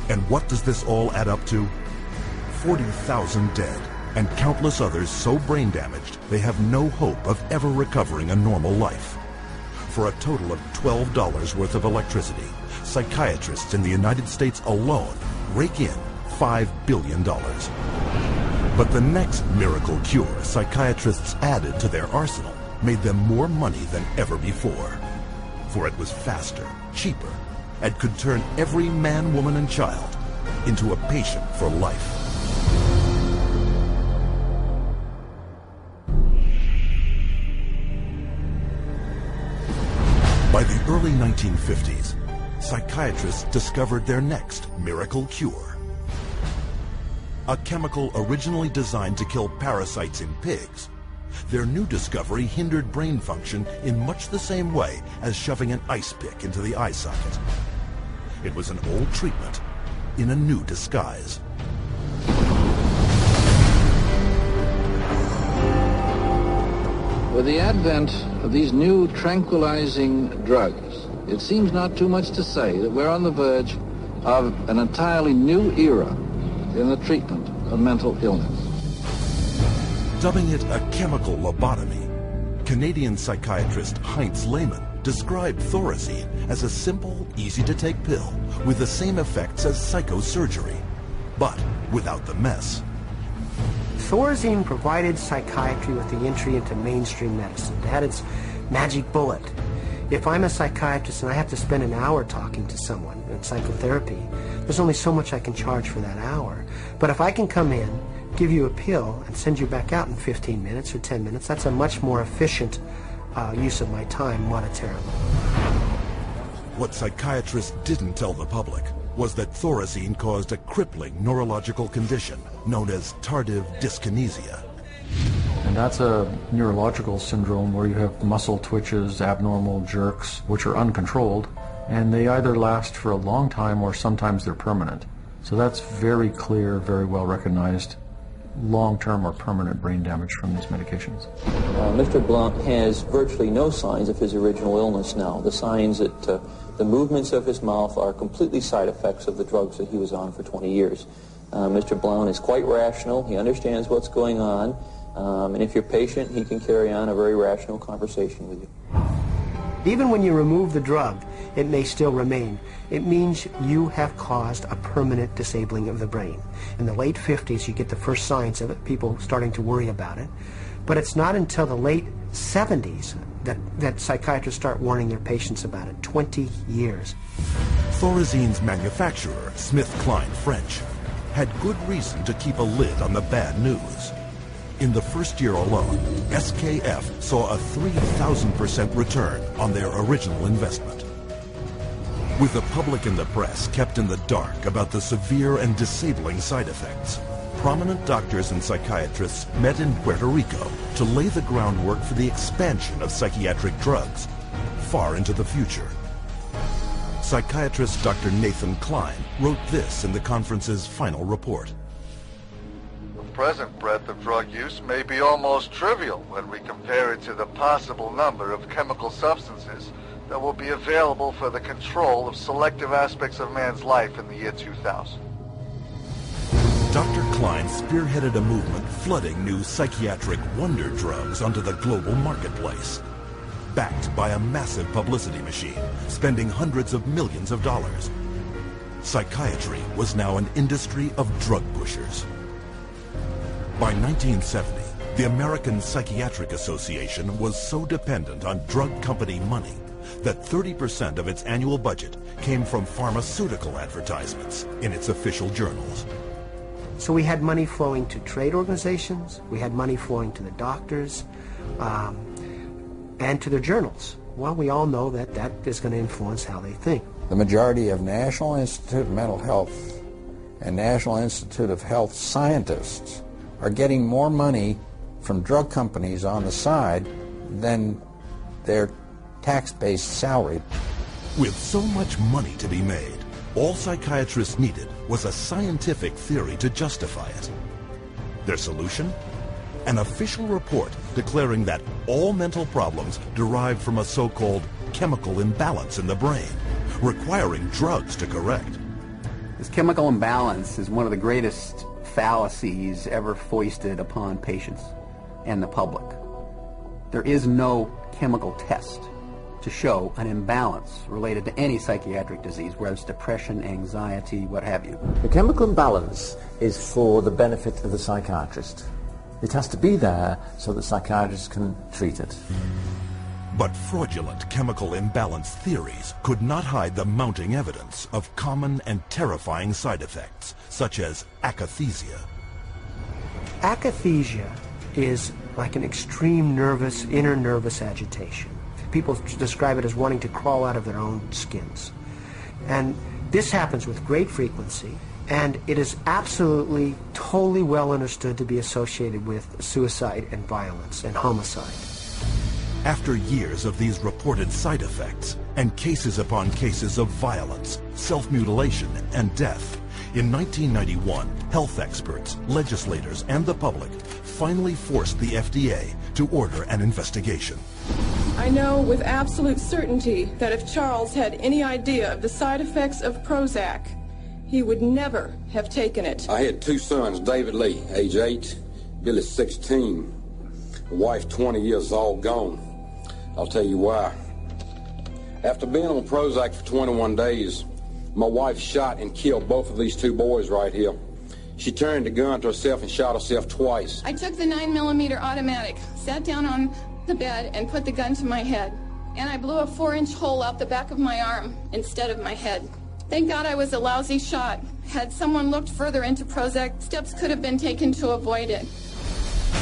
And what does this all add up to? 40,000 dead, and countless others so brain damaged they have no hope of ever recovering a normal life. For a total of $12 worth of electricity, psychiatrists in the United States alone rake in $5 billion. But the next miracle cure psychiatrists added to their arsenal made them more money than ever before. For it was faster, cheaper, and could turn every man, woman, and child into a patient for life. By the early 1950s, psychiatrists discovered their next miracle cure. A chemical originally designed to kill parasites in pigs, their new discovery hindered brain function in much the same way as shoving an ice pick into the eye socket. It was an old treatment in a new disguise. With the advent of these new tranquilizing drugs, it seems not too much to say that we're on the verge of an entirely new era in the treatment of mental illness. Dubbing it a chemical lobotomy, Canadian psychiatrist Heinz Lehmann described thorazine as a simple, easy-to-take pill with the same effects as psychosurgery, but without the mess. Thorazine provided psychiatry with the entry into mainstream medicine. It had its magic bullet. If I'm a psychiatrist and I have to spend an hour talking to someone in psychotherapy, there's only so much I can charge for that hour. But if I can come in, give you a pill, and send you back out in 15 minutes or 10 minutes, that's a much more efficient use of my time monetarily. What psychiatrists didn't tell the public was that thorazine caused a crippling neurological condition known as tardive dyskinesia. And that's a neurological syndrome where you have muscle twitches, abnormal jerks, which are uncontrolled, and they either last for a long time or sometimes they're permanent. So that's very clear, very well recognized long-term or permanent brain damage from these medications. Mr. Blount has virtually no signs of his original illness now. The signs that the movements of his mouth are completely side effects of the drugs that he was on for 20 years. Mr. Blount is quite rational. He understands what's going on. And if you're patient, he can carry on a very rational conversation with you. Even when you remove the drug, it may still remain. It means you have caused a permanent disabling of the brain. In the late 50s, you get the first signs of it, people starting to worry about it. But it's not until the late 70s that psychiatrists start warning their patients about it. 20 years. Thorazine's manufacturer, SmithKline French, had good reason to keep a lid on the bad news. In the first year alone, SKF saw a 3,000% return on their original investment. With the public and the press kept in the dark about the severe and disabling side effects, prominent doctors and psychiatrists met in Puerto Rico to lay the groundwork for the expansion of psychiatric drugs far into the future. Psychiatrist Dr. Nathan Klein wrote this in the conference's final report. The present breadth of drug use may be almost trivial when we compare it to the possible number of chemical substances that will be available for the control of selective aspects of man's life in the year 2000. Dr. Klein spearheaded a movement flooding new psychiatric wonder drugs onto the global marketplace, backed by a massive publicity machine, spending hundreds of millions of dollars. Psychiatry was now an industry of drug pushers. By 1970, the American Psychiatric Association was so dependent on drug company money that 30% of its annual budget came from pharmaceutical advertisements in its official journals. So we had money flowing to trade organizations, we had money flowing to the doctors, and to their journals. Well, we all know that that is going to influence how they think. The majority of National Institute of Mental Health and National Institute of Health scientists are getting more money from drug companies on the side than their tax-based salary. With so much money to be made, all psychiatrists needed was a scientific theory to justify it. Their solution? An official report declaring that all mental problems derive from a so-called chemical imbalance in the brain, requiring drugs to correct. This chemical imbalance is one of the greatest fallacies ever foisted upon patients and the public. There is no chemical test to show an imbalance related to any psychiatric disease, whether it's depression, anxiety, what have you. The chemical imbalance is for the benefit of the psychiatrist. It has to be there so that psychiatrists can treat it. But fraudulent chemical imbalance theories could not hide the mounting evidence of common and terrifying side effects, such as akathisia. Akathisia is like an extreme inner nervous agitation. People describe it as wanting to crawl out of their own skins. And this happens with great frequency, and it is absolutely, totally well understood to be associated with suicide and violence and homicide. After years of these reported side effects and cases upon cases of violence, self-mutilation, and death, in 1991, health experts, legislators, and the public finally forced the FDA to order an investigation. I know with absolute certainty that if Charles had any idea of the side effects of Prozac, he would never have taken it. I had two sons, David Lee, age 8, Billy 16, a wife 20 years, all gone. I'll tell you why. After being on Prozac for 21 days, my wife shot and killed both of these two boys right here. She turned the gun to herself and shot herself twice. I took the 9mm automatic, sat down on the bed, and put the gun to my head. And I blew a 4-inch hole out the back of my arm instead of my head. Thank God I was a lousy shot. Had someone looked further into Prozac, steps could have been taken to avoid it.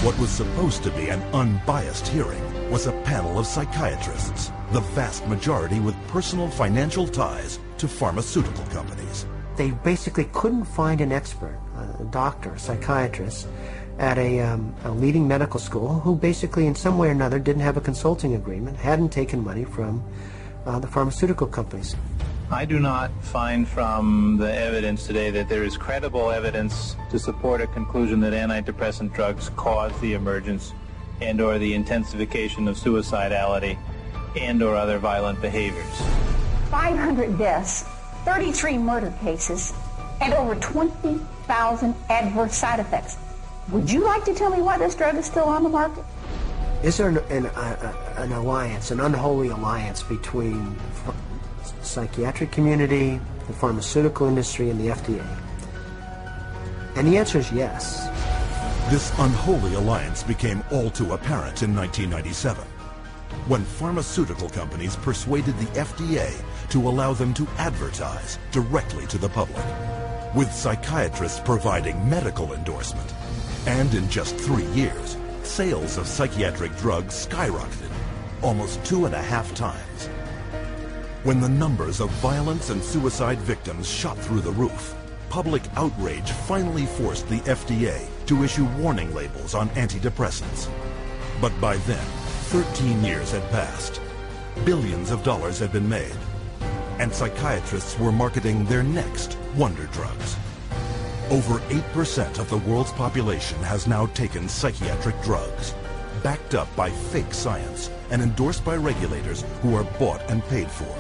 What was supposed to be an unbiased hearing was a panel of psychiatrists, the vast majority with personal financial ties to pharmaceutical companies. They basically couldn't find an expert, a doctor, a psychiatrist, at a leading medical school who basically in some way or another didn't have a consulting agreement, hadn't taken money from the pharmaceutical companies. I do not find from the evidence today that there is credible evidence to support a conclusion that antidepressant drugs cause the emergence and or the intensification of suicidality and or other violent behaviors. 500 deaths, 33 murder cases, and over 20,000 adverse side effects. Would you like to tell me why this drug is still on the market? Is there an alliance, an unholy alliance between the psychiatric community, the pharmaceutical industry, and the FDA? And the answer is yes. This unholy alliance became all too apparent in 1997, when pharmaceutical companies persuaded the FDA to allow them to advertise directly to the public, with psychiatrists providing medical endorsement. And in just 3 years, sales of psychiatric drugs skyrocketed, almost 2.5 times. When the numbers of violence and suicide victims shot through the roof, public outrage finally forced the FDA to issue warning labels on antidepressants. But by then, 13 years had passed, billions of dollars had been made, and psychiatrists were marketing their next wonder drugs. Over 8% of the world's population has now taken psychiatric drugs, backed up by fake science and endorsed by regulators who are bought and paid for.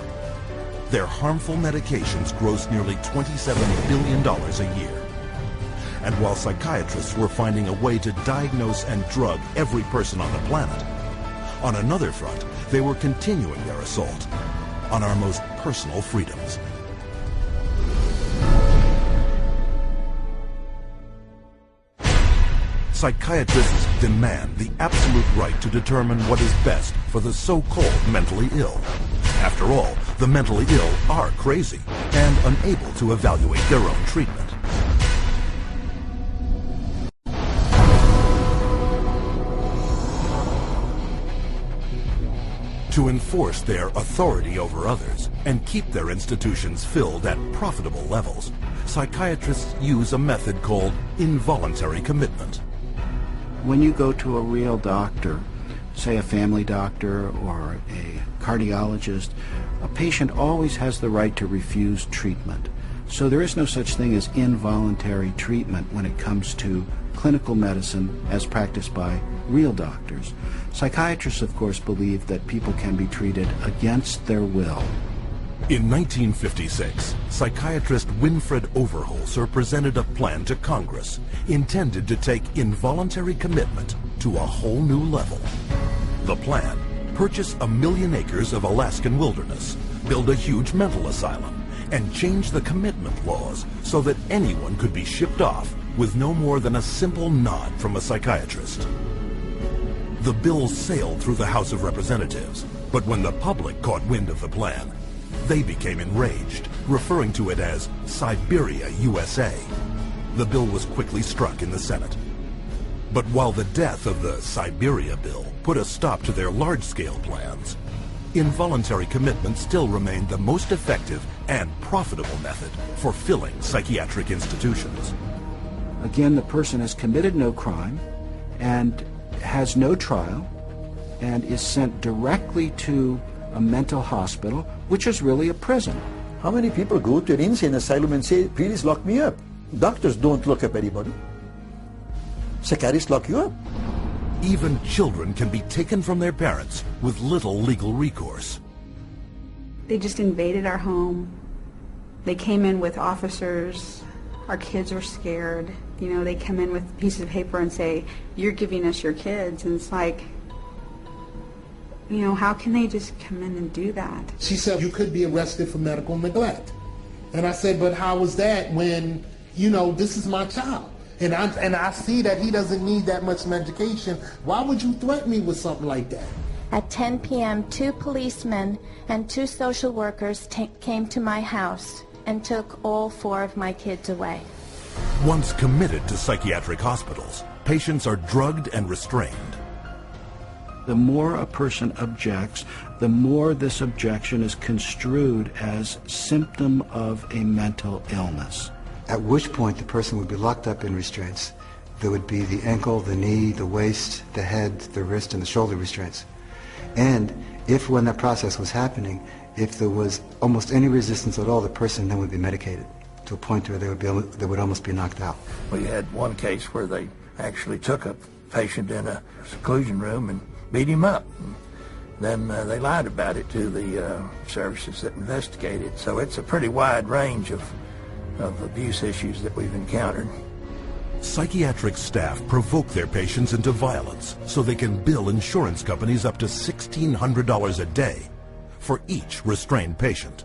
Their harmful medications gross nearly $27 billion a year. And while psychiatrists were finding a way to diagnose and drug every person on the planet, on another front, they were continuing their assault on our most personal freedoms. Psychiatrists demand the absolute right to determine what is best for the so-called mentally ill. After all, the mentally ill are crazy and unable to evaluate their own treatment. To enforce their authority over others and keep their institutions filled at profitable levels, psychiatrists use a method called involuntary commitment. When you go to a real doctor, say a family doctor or a cardiologist, a patient always has the right to refuse treatment. So there is no such thing as involuntary treatment when it comes to clinical medicine as practiced by real doctors. Psychiatrists, of course, believe that people can be treated against their will. In 1956, psychiatrist Winfred Overholser presented a plan to Congress intended to take involuntary commitment to a whole new level. The plan: purchase 1 million acres of Alaskan wilderness, build a huge mental asylum, and change the commitment laws so that anyone could be shipped off with no more than a simple nod from a psychiatrist. The bill sailed through the House of Representatives, but when the public caught wind of the plan, they became enraged, referring to it as Siberia, USA. The bill was quickly struck in the Senate. But while the death of the Siberia bill put a stop to their large-scale plans, involuntary commitment still remained the most effective and profitable method for filling psychiatric institutions. Again, the person has committed no crime and has no trial and is sent directly to a mental hospital, which is really a prison. How many people go to an insane asylum and say, please lock me up? Doctors don't lock up anybody. Psychiatrists lock you up. Even children can be taken from their parents with little legal recourse. They just invaded our home. They came in with officers. Our kids were scared. You know, they come in with pieces of paper and say, you're giving us your kids. And it's like, you know, how can they just come in and do that? She said, you could be arrested for medical neglect. And I said, but how is that when, you know, this is my child? And I see that he doesn't need that much medication. Why would you threaten me with something like that? At 10 p.m., 2 policemen and 2 social workers came to my house and took all 4 of my kids away. Once committed to psychiatric hospitals, patients are drugged and restrained. The more a person objects, the more this objection is construed as symptom of a mental illness. At which point the person would be locked up in restraints. There would be the ankle, the knee, the waist, the head, the wrist, and the shoulder restraints. And if when that process was happening, if there was almost any resistance at all, the person then would be medicated to a point where they would almost be knocked out. We had one case where they actually took a patient in a seclusion room and beat him up. Then they lied about it to the services that investigated. So it's a pretty wide range of abuse issues that we've encountered. Psychiatric staff provoke their patients into violence so they can bill insurance companies up to $1,600 a day for each restrained patient.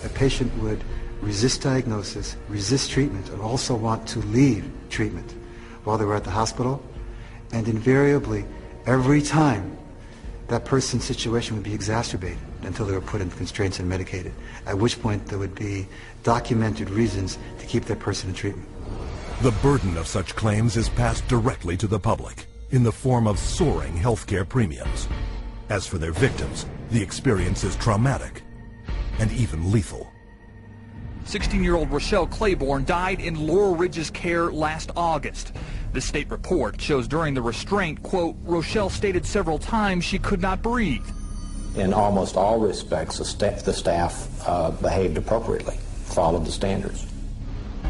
A patient would resist diagnosis, resist treatment, and also want to leave treatment while they were at the hospital. And invariably, every time, that person's situation would be exacerbated until they were put in constraints and medicated, at which point there would be documented reasons to keep that person in treatment. The burden of such claims is passed directly to the public in the form of soaring healthcare premiums. As for their victims, the experience is traumatic and even lethal. 16-year-old Rochelle Claiborne died in Laurel Ridge's care last August. The state report shows during the restraint, quote, Rochelle stated several times she could not breathe. In almost all respects, the staff behaved appropriately, followed the standards.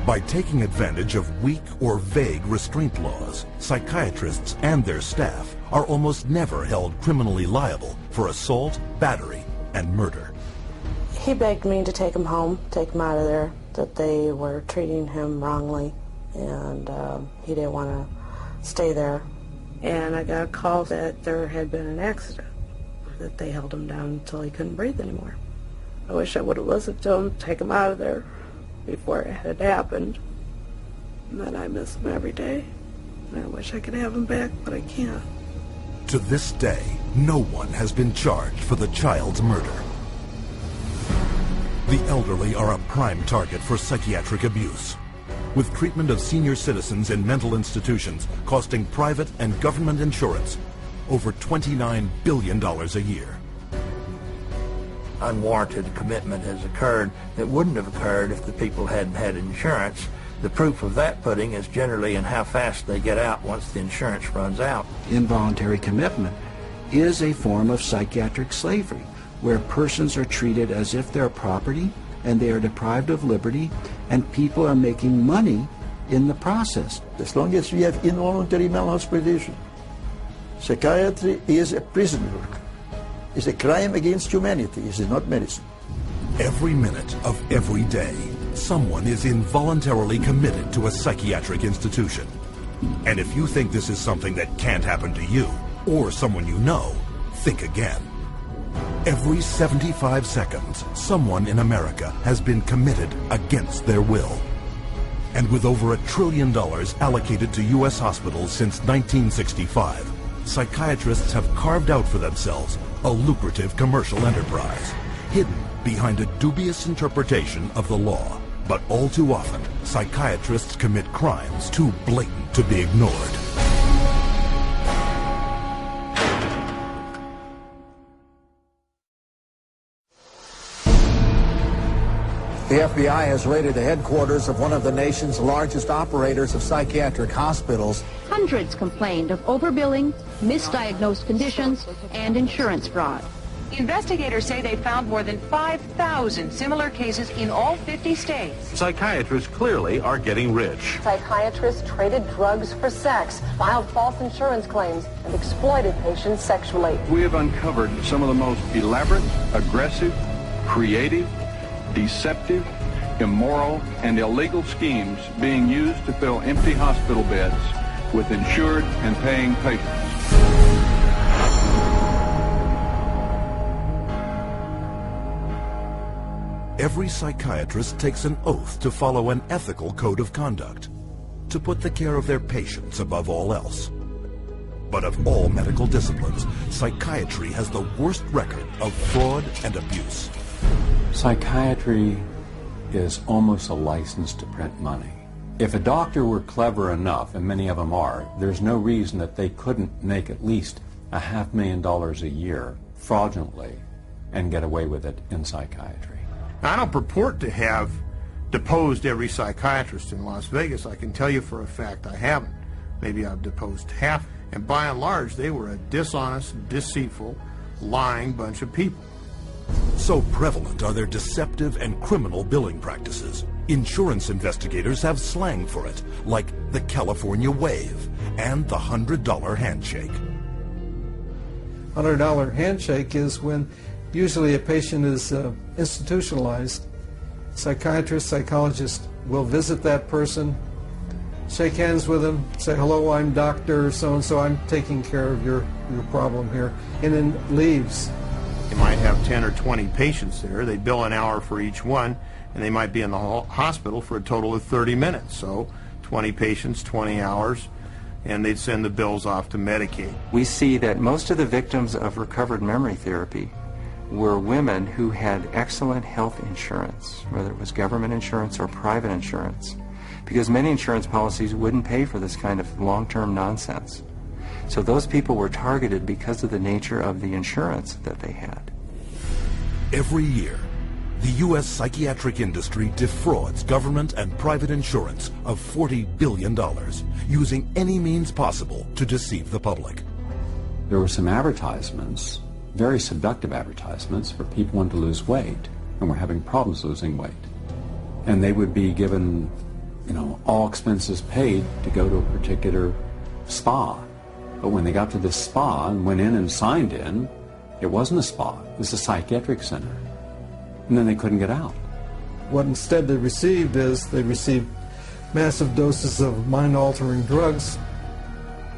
By taking advantage of weak or vague restraint laws, psychiatrists and their staff are almost never held criminally liable for assault, battery, and murder. He begged me to take him home, take him out of there, that they were treating him wrongly, and he didn't want to stay there. And I got a call that there had been an accident, that they held him down until he couldn't breathe anymore. I wish I would have listened to him, take him out of there before it had happened. And then I miss him every day. And I wish I could have him back, but I can't. To this day, no one has been charged for the child's murder. The elderly are a prime target for psychiatric abuse, with treatment of senior citizens in mental institutions costing private and government insurance over $29 billion a year. Unwarranted commitment has occurred that wouldn't have occurred if the people hadn't had insurance. The proof of that pudding is generally in how fast they get out once the insurance runs out. Involuntary commitment is a form of psychiatric slavery, where persons are treated as if they're property and they are deprived of liberty, and people are making money in the process. As long as we have involuntary malhospitation, psychiatry is a prison work. It's a crime against humanity. It is not medicine. Every minute of every day, someone is involuntarily committed to a psychiatric institution. And if you think this is something that can't happen to you or someone you know, think again. Every 75 seconds, someone in America has been committed against their will. And with over $1 trillion allocated to U.S. hospitals since 1965, psychiatrists have carved out for themselves a lucrative commercial enterprise, hidden behind a dubious interpretation of the law. But all too often, psychiatrists commit crimes too blatant to be ignored. The FBI has raided the headquarters of one of the nation's largest operators of psychiatric hospitals. Hundreds complained of overbilling, misdiagnosed conditions, and insurance fraud. Investigators say they found more than 5,000 similar cases in all 50 states. Psychiatrists clearly are getting rich. Psychiatrists traded drugs for sex, filed false insurance claims, and exploited patients sexually. We have uncovered some of the most elaborate, aggressive, creative, deceptive, immoral, and illegal schemes being used to fill empty hospital beds with insured and paying patients. Every psychiatrist takes an oath to follow an ethical code of conduct, to put the care of their patients above all else. But of all medical disciplines, psychiatry has the worst record of fraud and abuse. Psychiatry is almost a license to print money. If a doctor were clever enough, and many of them are, there's no reason that they couldn't make at least $500,000 a year fraudulently and get away with it in psychiatry. I don't purport to have deposed every psychiatrist in Las Vegas. I can tell you for a fact I haven't. Maybe I've deposed half, and by and large they were a dishonest, deceitful, lying bunch of people. So prevalent are their deceptive and criminal billing practices. Insurance investigators have slang for it, like the California wave and the $100 handshake. $100 handshake is when usually a patient is institutionalized. Psychiatrist, psychologist will visit that person, shake hands with them, say, hello, I'm Dr. So-and-so, I'm taking care of your problem here, and then leaves. They might have 10 or 20 patients there. They bill an hour for each one, and they might be in the hospital for a total of 30 minutes. So 20 patients, 20 hours, and they'd send the bills off to Medicaid. We see that most of the victims of recovered memory therapy were women who had excellent health insurance, whether it was government insurance or private insurance, because many insurance policies wouldn't pay for this kind of long-term nonsense. So those people were targeted because of the nature of the insurance that they had. Every year, the U.S. psychiatric industry defrauds government and private insurance of $40 billion, using any means possible to deceive the public. There were some advertisements, very seductive advertisements, for people wanting to lose weight and were having problems losing weight. And they would be given, all expenses paid to go to a particular spa. But when they got to this spa and went in and signed in, it wasn't a spa, it was a psychiatric center. And then they couldn't get out. What instead they received massive doses of mind-altering drugs,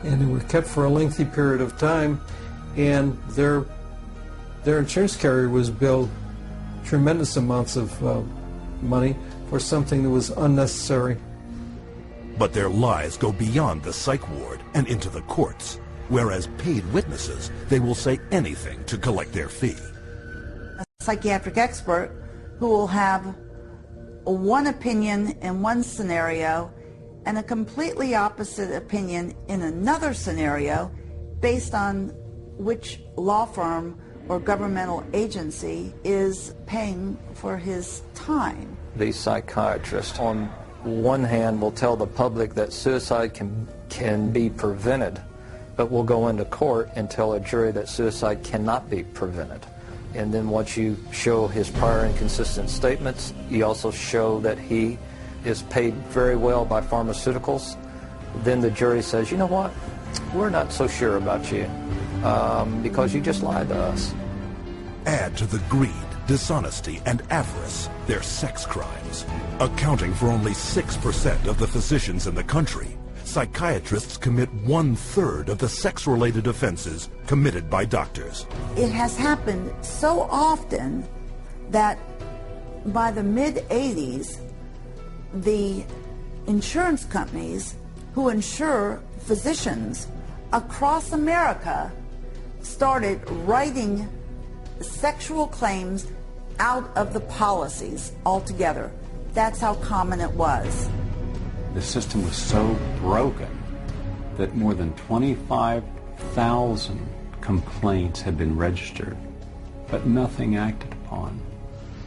and they were kept for a lengthy period of time, and their insurance carrier was billed tremendous amounts of money for something that was unnecessary. But their lies go beyond the psych ward and into the courts, whereas paid witnesses, they will say anything to collect their fee. A psychiatric expert who will have one opinion in one scenario and a completely opposite opinion in another scenario based on which law firm or governmental agency is paying for his time. The psychiatrist, on one hand, will tell the public that suicide can be prevented, but will go into court and tell a jury that suicide cannot be prevented. And then once you show his prior inconsistent statements, you also show that he is paid very well by pharmaceuticals, then the jury says, you know what, we're not so sure about you because you just lied to us. Add to the greed, dishonesty, and avarice, they're sex crimes. Accounting for only 6% of the physicians in the country, psychiatrists commit 1/3 of the sex-related offenses committed by doctors. It has happened so often that by the mid-'80s, the insurance companies who insure physicians across America started writing sexual claims out of the policies altogether. That's how common it was. The system was so broken that more than 25,000 complaints had been registered, but nothing acted upon.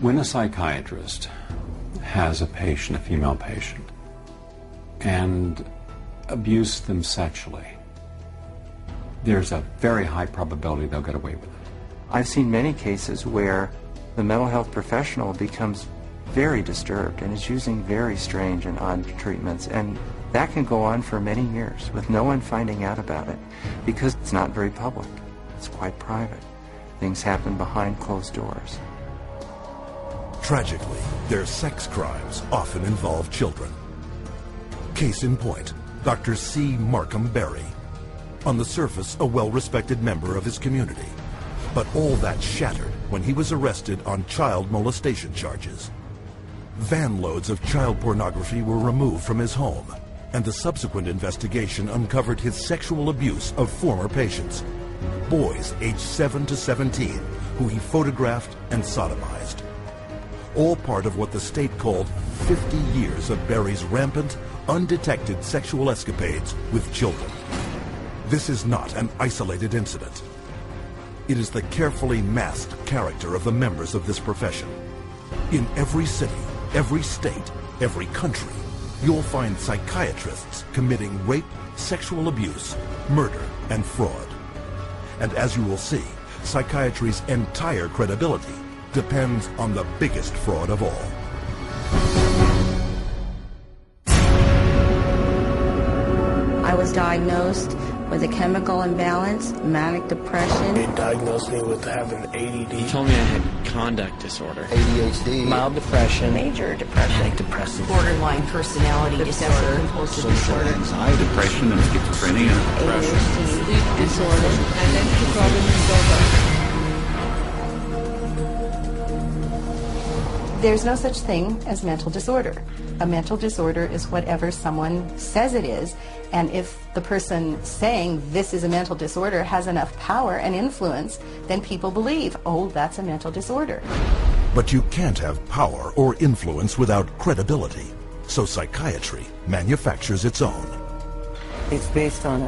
When a psychiatrist has a patient, a female patient, and abused them sexually, there's a very high probability they'll get away with it. I've seen many cases where the mental health professional becomes very disturbed and is using very strange and odd treatments, and that can go on for many years with no one finding out about it because it's not very public. It's quite private. Things happen behind closed doors. Tragically, their sex crimes often involve children. Case in point, Dr. C. Markham Berry. On the surface, a well-respected member of his community. But all that shattered when he was arrested on child molestation charges. Van loads of child pornography were removed from his home, and the subsequent investigation uncovered his sexual abuse of former patients, boys aged 7 to 17, who he photographed and sodomized. All part of what the state called 50 years of Berry's rampant, undetected sexual escapades with children. This is not an isolated incident. It is the carefully masked character of the members of this profession. In every city, every state, every country, you'll find psychiatrists committing rape, sexual abuse, murder, and fraud. And as you will see, psychiatry's entire credibility depends on the biggest fraud of all. I was diagnosed with a chemical imbalance, manic depression. They diagnosed me with having ADD. He told me I had conduct disorder, ADHD, mild depression, major depression, manic depressive, borderline personality disorder, compulsive disorder, anxiety, depression, and schizophrenia, and depression, sleep disorder, identity problem disorder. There's no such thing as mental disorder. A mental disorder is whatever someone says it is, and if the person saying this is a mental disorder has enough power and influence, then people believe, oh, that's a mental disorder. But you can't have power or influence without credibility. So psychiatry manufactures its own. It's based on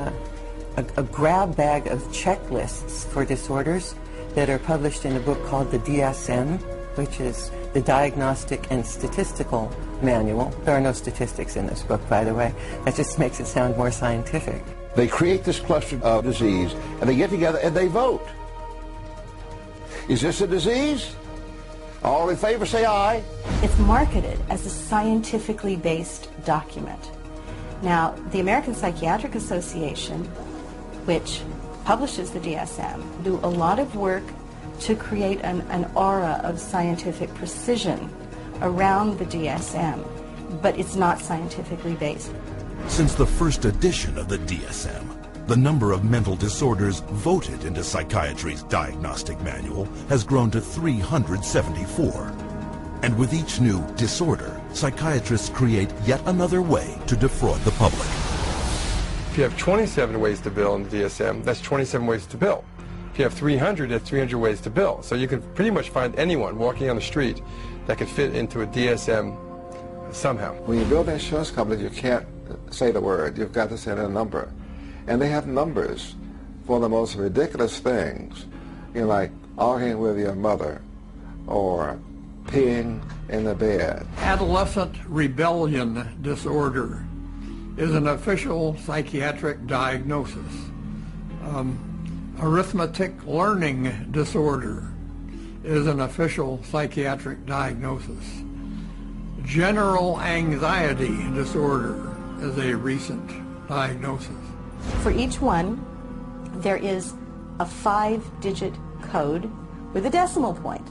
a grab bag of checklists for disorders that are published in a book called the DSM, which is the Diagnostic and Statistical Manual. There are no statistics in this book, by the way. That just makes it sound more scientific. They create this cluster of disease, and they get together and they vote. Is this a disease? All in favor, say aye. It's marketed as a scientifically based document. Now, the American Psychiatric Association, which publishes the DSM, do a lot of work to create an aura of scientific precision around the DSM, but it's not scientifically based. Since the first edition of the DSM, the number of mental disorders voted into psychiatry's diagnostic manual has grown to 374. And with each new disorder, psychiatrists create yet another way to defraud the public. If you have 27 ways to bill in the DSM, that's 27 ways to bill. If you have 300, that's 300 ways to bill. So you can pretty much find anyone walking on the street that could fit into a DSM somehow. When you build an insurance company, you can't say the word. You've got to say a number. And they have numbers for the most ridiculous things, you know, like arguing with your mother or peeing in the bed. Adolescent rebellion disorder is an official psychiatric diagnosis. Arithmetic learning disorder is an official psychiatric diagnosis. General anxiety disorder is a recent diagnosis. For each one, there is a 5-digit code with a decimal point.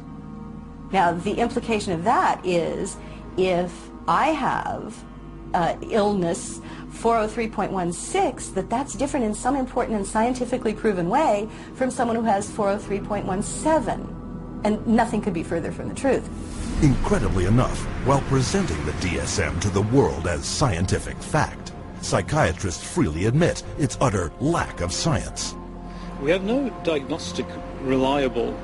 Now, the implication of that is if I have illness 403.16, that's different in some important and scientifically proven way from someone who has 403.17. And nothing could be further from the truth. Incredibly enough, while presenting the DSM to the world as scientific fact, psychiatrists freely admit its utter lack of science. We have no diagnostic reliable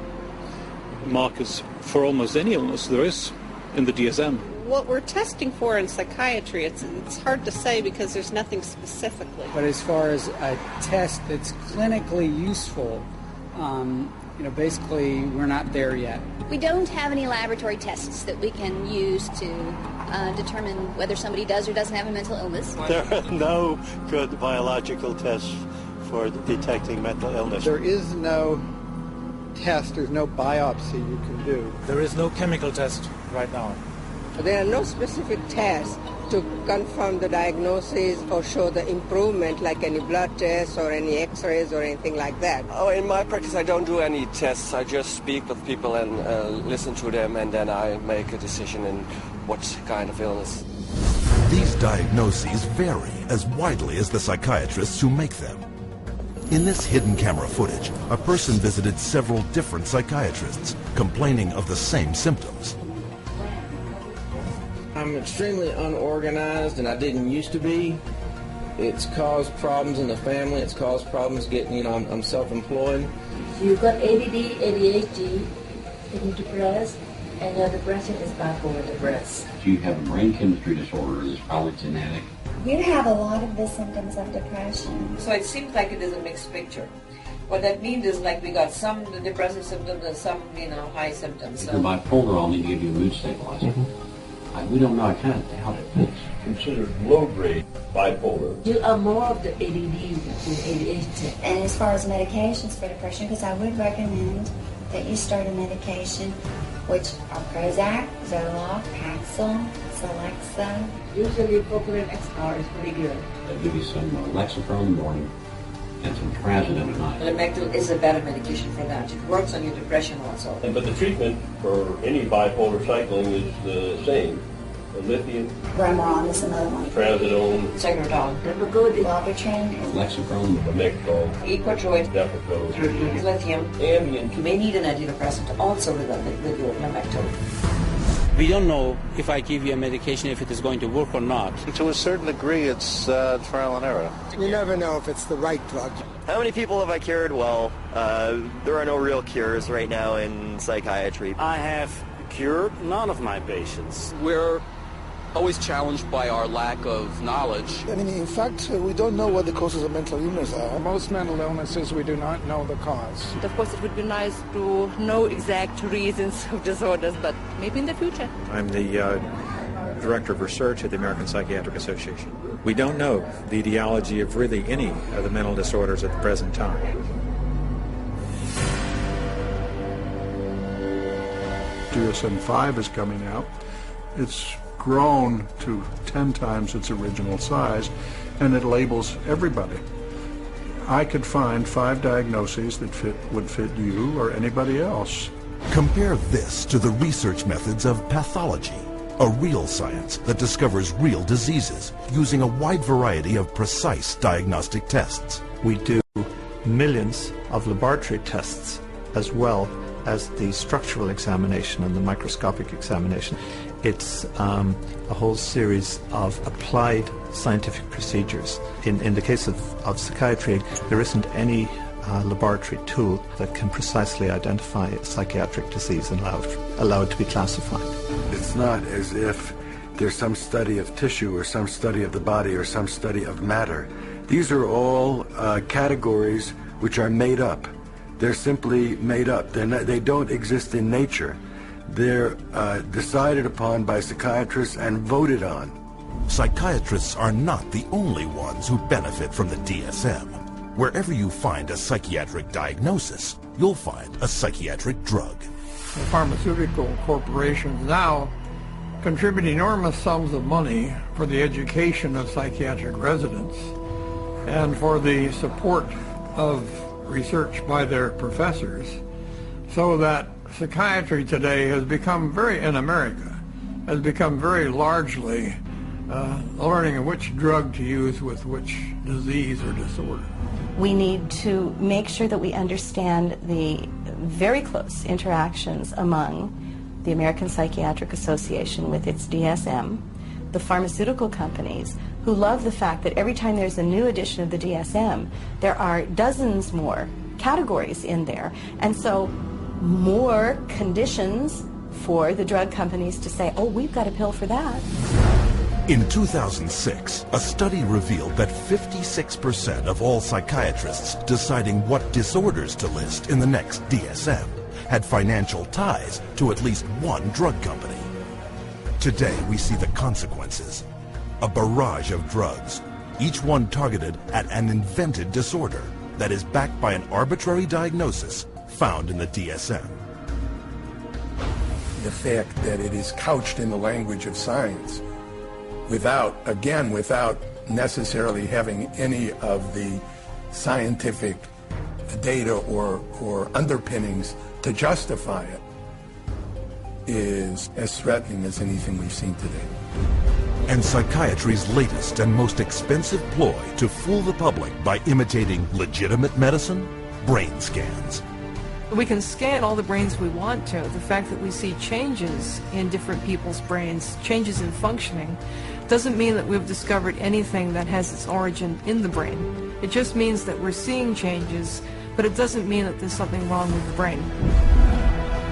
markers for almost any illness there is in the DSM. What we're testing for in psychiatry, it's hard to say because there's nothing specifically. But as far as a test that's clinically useful, basically we're not there yet. We don't have any laboratory tests that we can use to determine whether somebody does or doesn't have a mental illness. There are no good biological tests for detecting mental illness. There is no test, there's no biopsy you can do. There is no chemical test right now. There are no specific tests to confirm the diagnosis or show the improvement, like any blood tests or any x-rays or anything like that. Oh, in my practice I don't do any tests. I just speak with people and listen to them, and then I make a decision in what kind of illness. These diagnoses vary as widely as the psychiatrists who make them. In this hidden camera footage, a person visited several different psychiatrists, complaining of the same symptoms. I'm extremely unorganized, and I didn't used to be. It's caused problems in the family. It's caused problems getting, I'm self-employed. You've got ADD, ADHD, you're depressed, and your depression is bipolar depressed. You have a brain chemistry disorder that's probably genetic. You have a lot of the symptoms of depression. So it seems like it is a mixed picture. What that means is like we got some depressive symptoms and some, high symptoms. If you're bipolar, I'll need to give you a mood stabilizer. We don't know. I can't doubt it. It's considered low-grade bipolar. You are more of the ADD than ADHD. And as far as medications for depression, because I would recommend that you start a medication, which are Prozac, Zoloft, Paxil, Celexa. Usually propylene XR is pretty good. They'll give you some Lexapro in the morning and some Trazodone at night. Lamictal is a better medication for that. It works on your depression also. But the treatment for any bipolar cycling is the same. Lithium, Remeron is another one. Trazodone, Segrodol, Depakote, Wellbutrin, Lexapro, Lamictal, Equatroid, Depakote, Lithium, Ambien. You may need an antidepressant also with your Lamictal. We don't know if I give you a medication if it is going to work or not. To a certain degree, it's trial and error. You never know if it's the right drug. How many people have I cured? Well, there are no real cures right now in psychiatry. I have cured none of my patients. We're always challenged by our lack of knowledge. In fact, we don't know what the causes of mental illness are. Most mental illnesses, we do not know the cause. Of course, it would be nice to know exact reasons of disorders, but maybe in the future. I'm the Director of Research at the American Psychiatric Association. We don't know the etiology of really any of the mental disorders at the present time. DSM-5 is coming out. It's grown to 10 times its original size, and it labels everybody. I could find 5 diagnoses that would fit you or anybody else. Compare this to the research methods of pathology, a real science that discovers real diseases using a wide variety of precise diagnostic tests. We do millions of laboratory tests as well as the structural examination and the microscopic examination. It's a whole series of applied scientific procedures. In the case of psychiatry, there isn't any laboratory tool that can precisely identify a psychiatric disease and allow it to be classified. It's not as if there's some study of tissue or some study of the body or some study of matter. These are all categories which are made up. They're simply made up. They don't exist in nature. They're decided upon by psychiatrists and voted on. Psychiatrists are not the only ones who benefit from the DSM. Wherever you find a psychiatric diagnosis, you'll find a psychiatric drug. The pharmaceutical corporations now contribute enormous sums of money for the education of psychiatric residents and for the support of research by their professors, so that psychiatry today has become in America, has become very largely learning of which drug to use with which disease or disorder. We need to make sure that we understand the very close interactions among the American Psychiatric Association with its DSM, the pharmaceutical companies, who love the fact that every time there's a new edition of the DSM, there are dozens more categories in there, and so more conditions for the drug companies to say, oh, we've got a pill for that. In 2006, a study revealed that 56% of all psychiatrists deciding what disorders to list in the next DSM had financial ties to at least one drug company. Today, we see the consequences. A barrage of drugs, each one targeted at an invented disorder that is backed by an arbitrary diagnosis found in the DSM. The fact that it is couched in the language of science without necessarily having any of the scientific data or underpinnings to justify it is as threatening as anything we've seen today. And psychiatry's latest and most expensive ploy to fool the public by imitating legitimate medicine? Brain scans. We can scan all the brains we want to. The fact that we see changes in different people's brains, changes in functioning, doesn't mean that we've discovered anything that has its origin in the brain. It just means that we're seeing changes, but it doesn't mean that there's something wrong with the brain.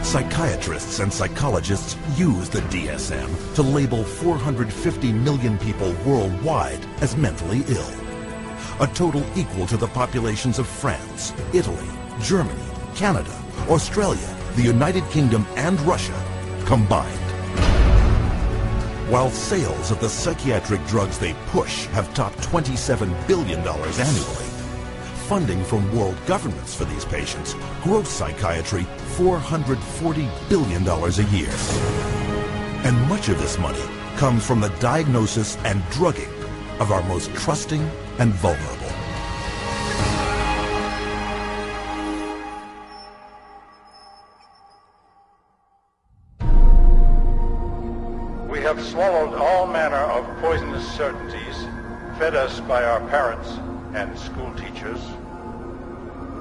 Psychiatrists and psychologists use the DSM to label 450 million people worldwide as mentally ill, a total equal to the populations of France, Italy, Germany, Canada, Australia, the United Kingdom, and Russia combined. While sales of the psychiatric drugs they push have topped $27 billion annually, funding from world governments for these patients grows psychiatry $440 billion a year. And much of this money comes from the diagnosis and drugging of our most trusting and vulnerable. We have swallowed all manner of poisonous certainties fed us by our parents and school teachers.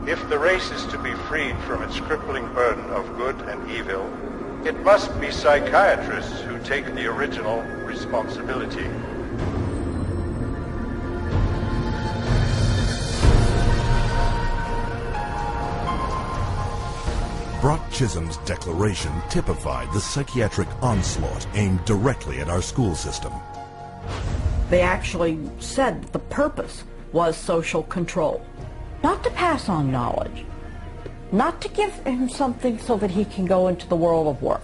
If the race is to be freed from its crippling burden of good and evil, it must be psychiatrists who take the original responsibility. Brock Chisholm's declaration typified the psychiatric onslaught aimed directly at our school system. They actually said that the purpose was social control. Not to pass on knowledge, not to give him something so that he can go into the world of work.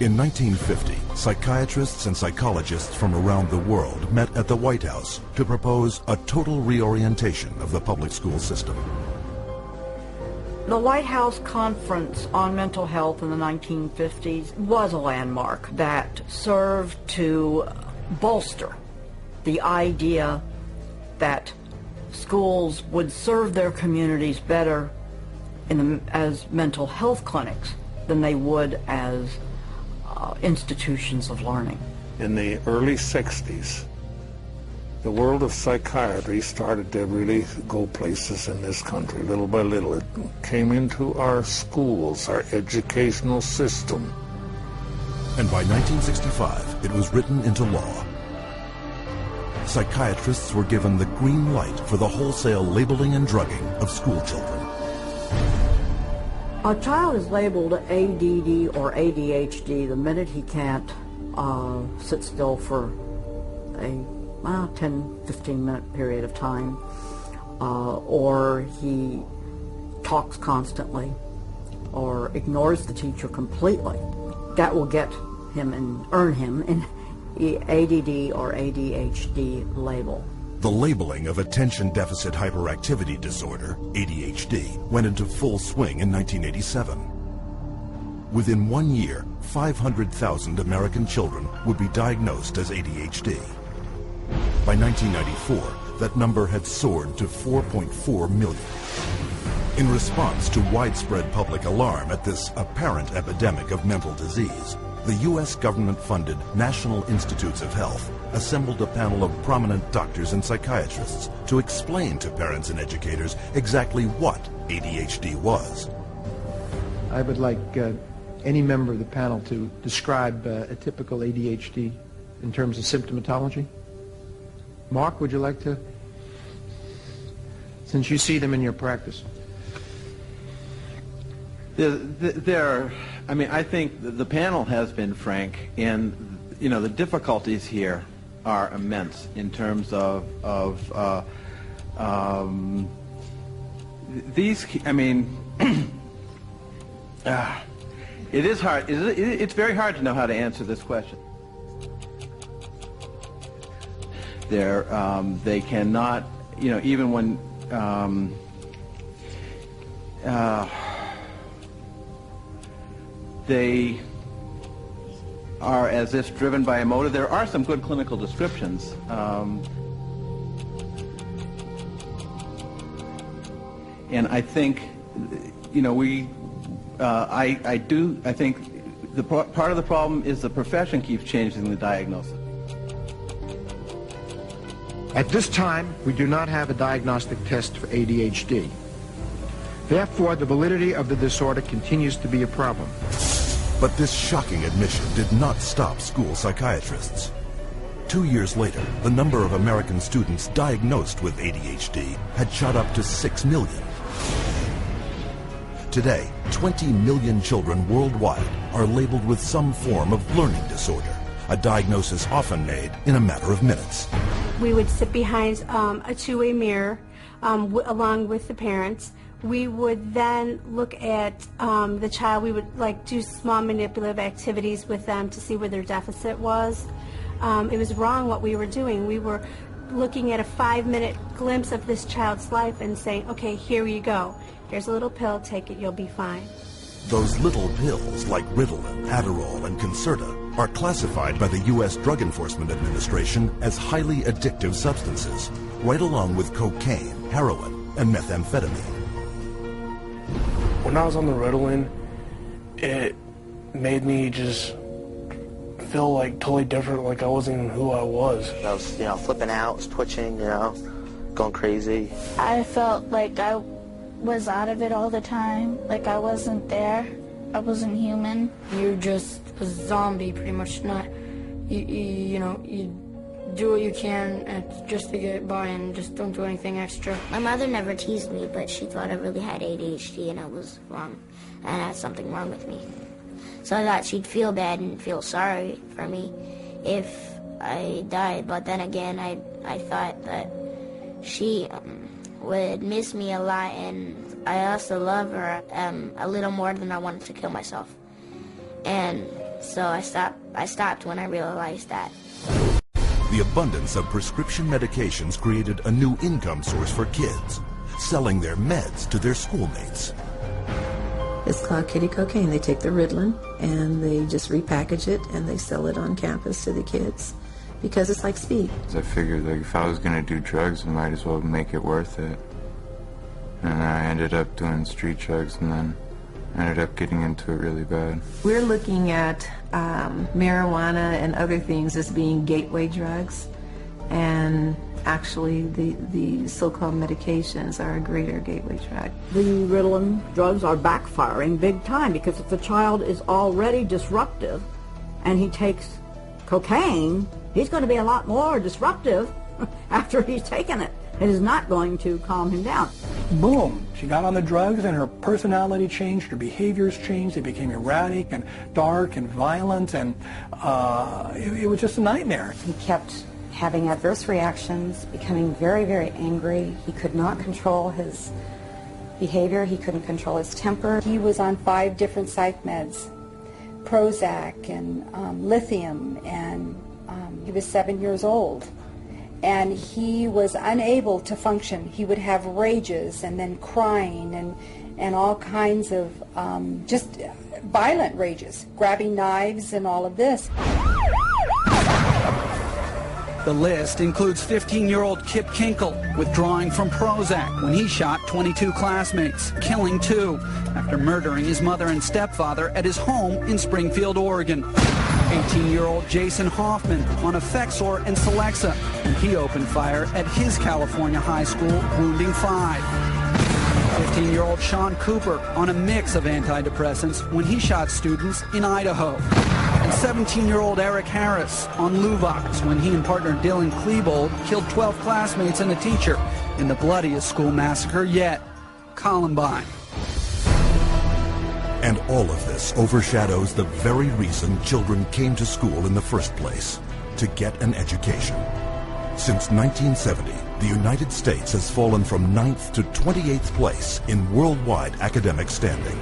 In 1950, psychiatrists and psychologists from around the world met at the White House to propose a total reorientation of the public school system. The White House Conference on Mental Health in the 1950s was a landmark that served to bolster the idea that schools would serve their communities better as mental health clinics than they would as institutions of learning. In the early 60s, the world of psychiatry started to really go places in this country. Little by little, it came into our schools, our educational system. And by 1965, it was written into law. Psychiatrists were given the green light for the wholesale labeling and drugging of school children. A child is labeled ADD or ADHD the minute he can't sit still for a 10-15 minute period of time, or he talks constantly, or ignores the teacher completely. That will get him and earn him an ADD or ADHD label. The labeling of attention deficit hyperactivity disorder, ADHD, went into full swing in 1987. Within 1 year, 500,000 American children would be diagnosed as ADHD. By 1994, that number had soared to 4.4 million. In response to widespread public alarm at this apparent epidemic of mental disease, the U.S. government-funded National Institutes of Health assembled a panel of prominent doctors and psychiatrists to explain to parents and educators exactly what ADHD was. I would like any member of the panel to describe a typical ADHD in terms of symptomatology. Mark, would you like to? Since you see them in your practice. I think the panel has been frank, and the difficulties here are immense in terms of these. It is hard. It's very hard to know how to answer this question. They cannot, even when they are as if driven by a motive. There are some good clinical descriptions. And I think, I think part of the problem is the profession keeps changing the diagnosis. At this time, we do not have a diagnostic test for ADHD. Therefore, the validity of the disorder continues to be a problem. But this shocking admission did not stop school psychiatrists. 2 years later, the number of American students diagnosed with ADHD had shot up to 6 million. Today, 20 million children worldwide are labeled with some form of learning disorder, a diagnosis often made in a matter of minutes. We would sit behind a two-way mirror along with the parents. We would then look at the child. We would do small manipulative activities with them to see where their deficit was. It was wrong what we were doing. We were looking at a 5-minute glimpse of this child's life and saying, okay, here you go. Here's a little pill, take it, you'll be fine. Those little pills like Ritalin, Adderall, and Concerta are classified by the U.S. Drug Enforcement Administration as highly addictive substances, right along with cocaine, heroin, and methamphetamine. When I was on the Ritalin, it made me just feel like totally different, like I wasn't even who I was. I was, flipping out, was twitching, going crazy. I felt like I was out of it all the time, like I wasn't there, I wasn't human. You're just a zombie, pretty much. You do what you can just to get by and just don't do anything extra. My mother never teased me, but she thought I really had ADHD and I was wrong, and I had something wrong with me. So I thought she'd feel bad and feel sorry for me if I died, but then again, I thought that she would miss me a lot, and I also love her a little more than I wanted to kill myself. And so I stopped when I realized that. The abundance of prescription medications created a new income source for kids, selling their meds to their schoolmates. It's called kitty cocaine. They take the Ritalin and they just repackage it and they sell it on campus to the kids because it's like speed. I figured if I was going to do drugs, I might as well make it worth it. And I ended up doing street drugs, and then I ended up getting into it really bad. We're looking at marijuana and other things as being gateway drugs, and actually the so-called medications are a greater gateway drug. The Ritalin drugs are backfiring big time because if the child is already disruptive and he takes cocaine, he's going to be a lot more disruptive after he's taken it. It is not going to calm him down. Boom, she got on the drugs and her personality changed, her behaviors changed, they became erratic and dark and violent, and it was just a nightmare. He kept having adverse reactions, becoming very, very angry. He could not control his behavior, he couldn't control his temper. He was on 5 different psych meds, Prozac and lithium, and he was 7 years old. And he was unable to function. He would have rages and then crying and all kinds of just violent rages, grabbing knives and all of this. The list includes 15-year-old Kip Kinkle withdrawing from Prozac when he shot 22 classmates, killing 2 after murdering his mother and stepfather at his home in Springfield, Oregon. 18-year-old Jason Hoffman on Effexor and Celexa when he opened fire at his California high school, wounding 5. 15-year-old Sean Cooper on a mix of antidepressants when he shot students in Idaho. And 17-year-old Eric Harris on Luvox when he and partner Dylan Klebold killed 12 classmates and a teacher in the bloodiest school massacre yet, Columbine. And all of this overshadows the very reason children came to school in the first place, to get an education. Since 1970, the United States has fallen from 9th to 28th place in worldwide academic standing.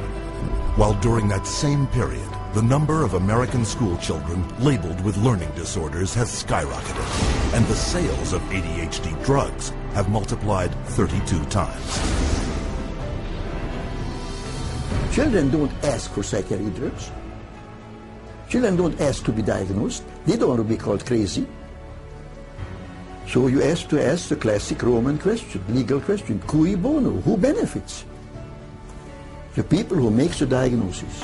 While during that same period, the number of American school children labeled with learning disorders has skyrocketed, and the sales of ADHD drugs have multiplied 32 times. Children don't ask for psychiatric drugs. Children don't ask to be diagnosed. They don't want to be called crazy. So you ask the classic Roman question, legal question, cui bono, who benefits? The people who make the diagnosis.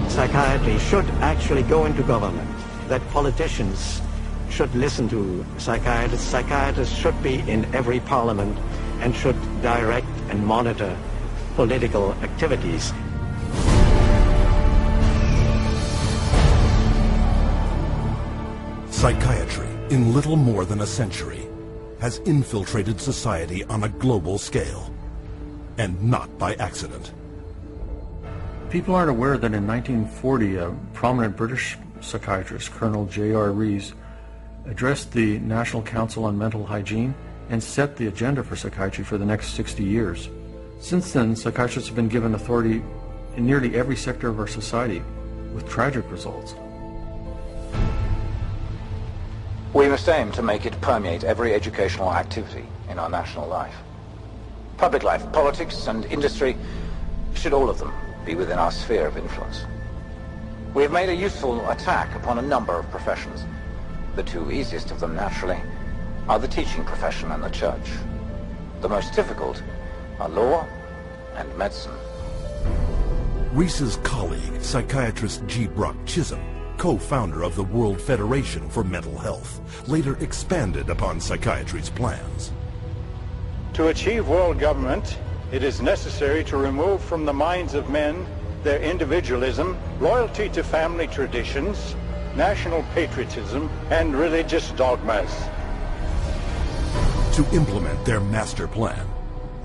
Psychiatry should actually go into government, that politicians should listen to psychiatrists. Psychiatrists should be in every parliament and should direct and monitor political activities. Psychiatry, in little more than a century, has infiltrated society on a global scale, and not by accident. People aren't aware that in 1940, a prominent British psychiatrist, Colonel J.R. Rees, addressed the National Council on Mental Hygiene and set the agenda for psychiatry for the next 60 years. Since then, psychiatrists have been given authority in nearly every sector of our society, with tragic results. We must aim to make it permeate every educational activity in our national life. Public life, politics, and industry should all of them be within our sphere of influence. We have made a useful attack upon a number of professions. The 2 easiest of them, naturally, are the teaching profession and the church. The most difficult are law and medicine. Rees's colleague, psychiatrist G. Brock Chisholm, co-founder of the World Federation for Mental Health, later expanded upon psychiatry's plans. To achieve world government, it is necessary to remove from the minds of men their individualism, loyalty to family traditions, national patriotism, and religious dogmas. To implement their master plan,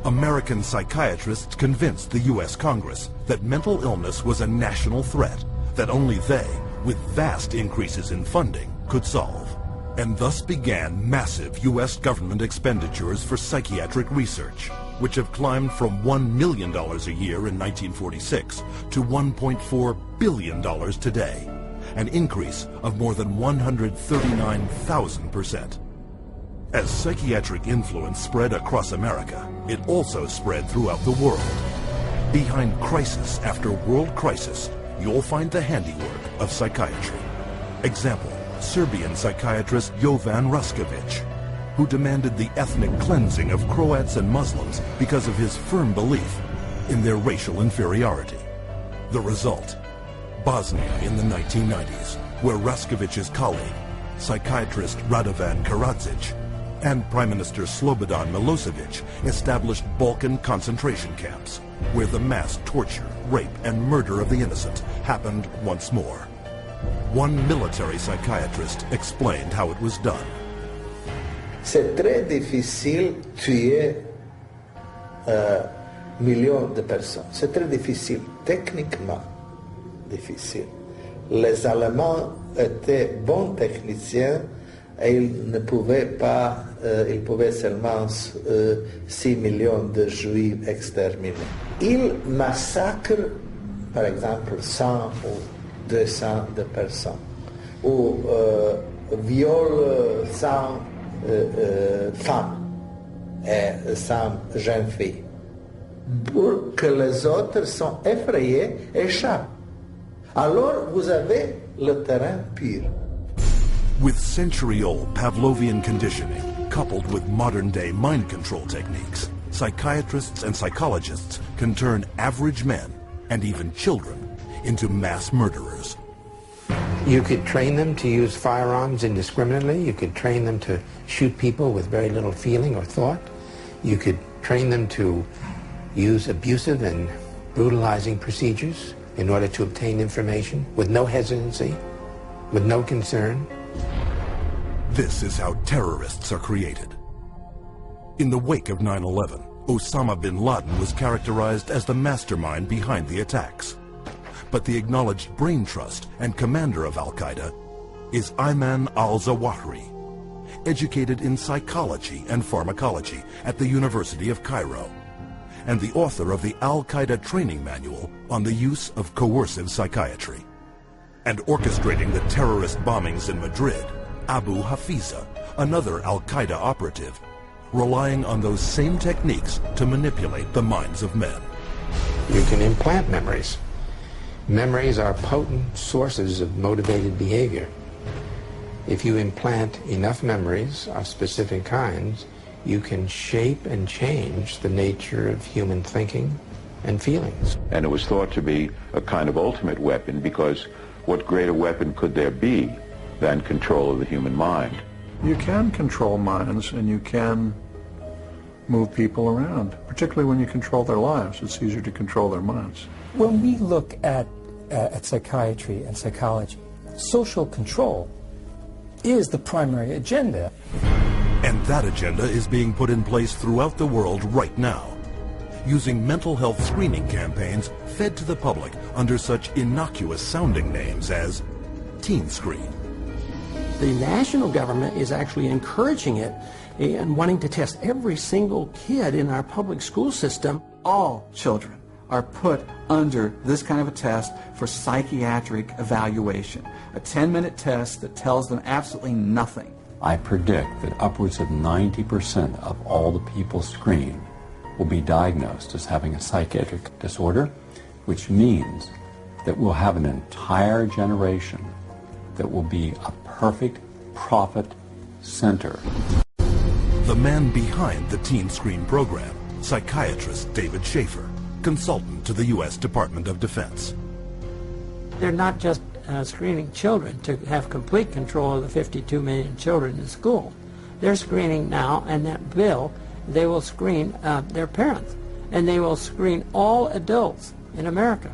American psychiatrists convinced the U.S. Congress that mental illness was a national threat that only they, with vast increases in funding, could solve. And thus began massive U.S. government expenditures for psychiatric research, which have climbed from $1 million a year in 1946 to $1.4 billion today, an increase of more than 139,000%. As psychiatric influence spread across America, it also spread throughout the world. Behind crisis after world crisis, you'll find the handiwork of psychiatry. Example, Serbian psychiatrist Jovan Raskovic, who demanded the ethnic cleansing of Croats and Muslims because of his firm belief in their racial inferiority. The result, Bosnia in the 1990s, where Raskovic's colleague, psychiatrist Radovan Karadzic, and Prime Minister Slobodan Milosevic established Balkan concentration camps, where the mass torture, rape, and murder of the innocent happened once more. One military psychiatrist explained how it was done. C'est très difficile tuer millions de personnes. C'est très difficile, techniquement difficile. Les Allemands étaient bons techniciens et ils ne pouvaient pas, ils pouvaient seulement 6 millions de Juifs exterminés. Ils massacrent, par exemple, 100 ou 200 de personnes, ou viole sans femme et sans jeune fille, pour que les autres sont effrayés et échappent. Alors vous avez le terrain pur. With century-old Pavlovian conditioning, coupled with modern-day mind control techniques, psychiatrists and psychologists can turn average men, and even children, into mass murderers. You could train them to use firearms indiscriminately. You could train them to shoot people with very little feeling or thought. You could train them to use abusive and brutalizing procedures in order to obtain information with no hesitancy, with no concern. This is how terrorists are created. In the wake of 9/11, Osama bin Laden was characterized as the mastermind behind the attacks. But the acknowledged brain trust and commander of Al-Qaeda is Ayman al-Zawahiri, educated in psychology and pharmacology at the University of Cairo, and the author of the Al-Qaeda training manual on the use of coercive psychiatry. And orchestrating the terrorist bombings in Madrid, Abu Hafiza, another Al-Qaeda operative, relying on those same techniques to manipulate the minds of men. You can implant memories. Memories are potent sources of motivated behavior. If you implant enough memories of specific kinds, you can shape and change the nature of human thinking and feelings. And it was thought to be a kind of ultimate weapon, because what greater weapon could there be than control of the human mind? You can control minds, and you can move people around, particularly when you control their lives. It's easier to control their minds. When we look at psychiatry and psychology, social control is the primary agenda. And that agenda is being put in place throughout the world right now, using mental health screening campaigns fed to the public under such innocuous sounding names as Teen Screen. The national government is actually encouraging it and wanting to test every single kid in our public school system. All children are put under this kind of a test for psychiatric evaluation, a 10-minute test that tells them absolutely nothing. I predict that upwards of 90% of all the people screened will be diagnosed as having a psychiatric disorder, which means that we'll have an entire generation that will be a perfect profit center. The man behind the Teen Screen program, psychiatrist David Schaefer, consultant to the U.S. Department of Defense. They're not just screening children to have complete control of the 52 million children in school. They're screening now, and that bill, they will screen their parents, and they will screen all adults in America.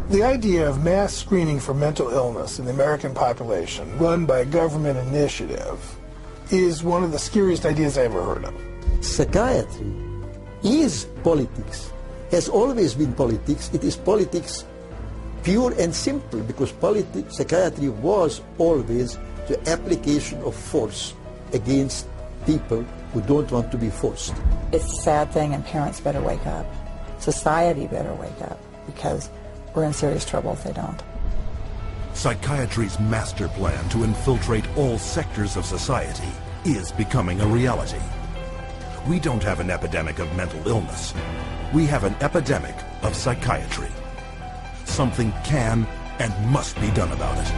The idea of mass screening for mental illness in the American population, run by a government initiative, is one of the scariest ideas I ever heard of. Psychiatry is politics, has always been politics. It is politics pure and simple, because psychiatry was always the application of force against people who don't want to be forced. It's a sad thing, and parents better wake up. Society better wake up, because we're in serious trouble if they don't. Psychiatry's master plan to infiltrate all sectors of society is becoming a reality. We don't have an epidemic of mental illness. We have an epidemic of psychiatry. Something can and must be done about it.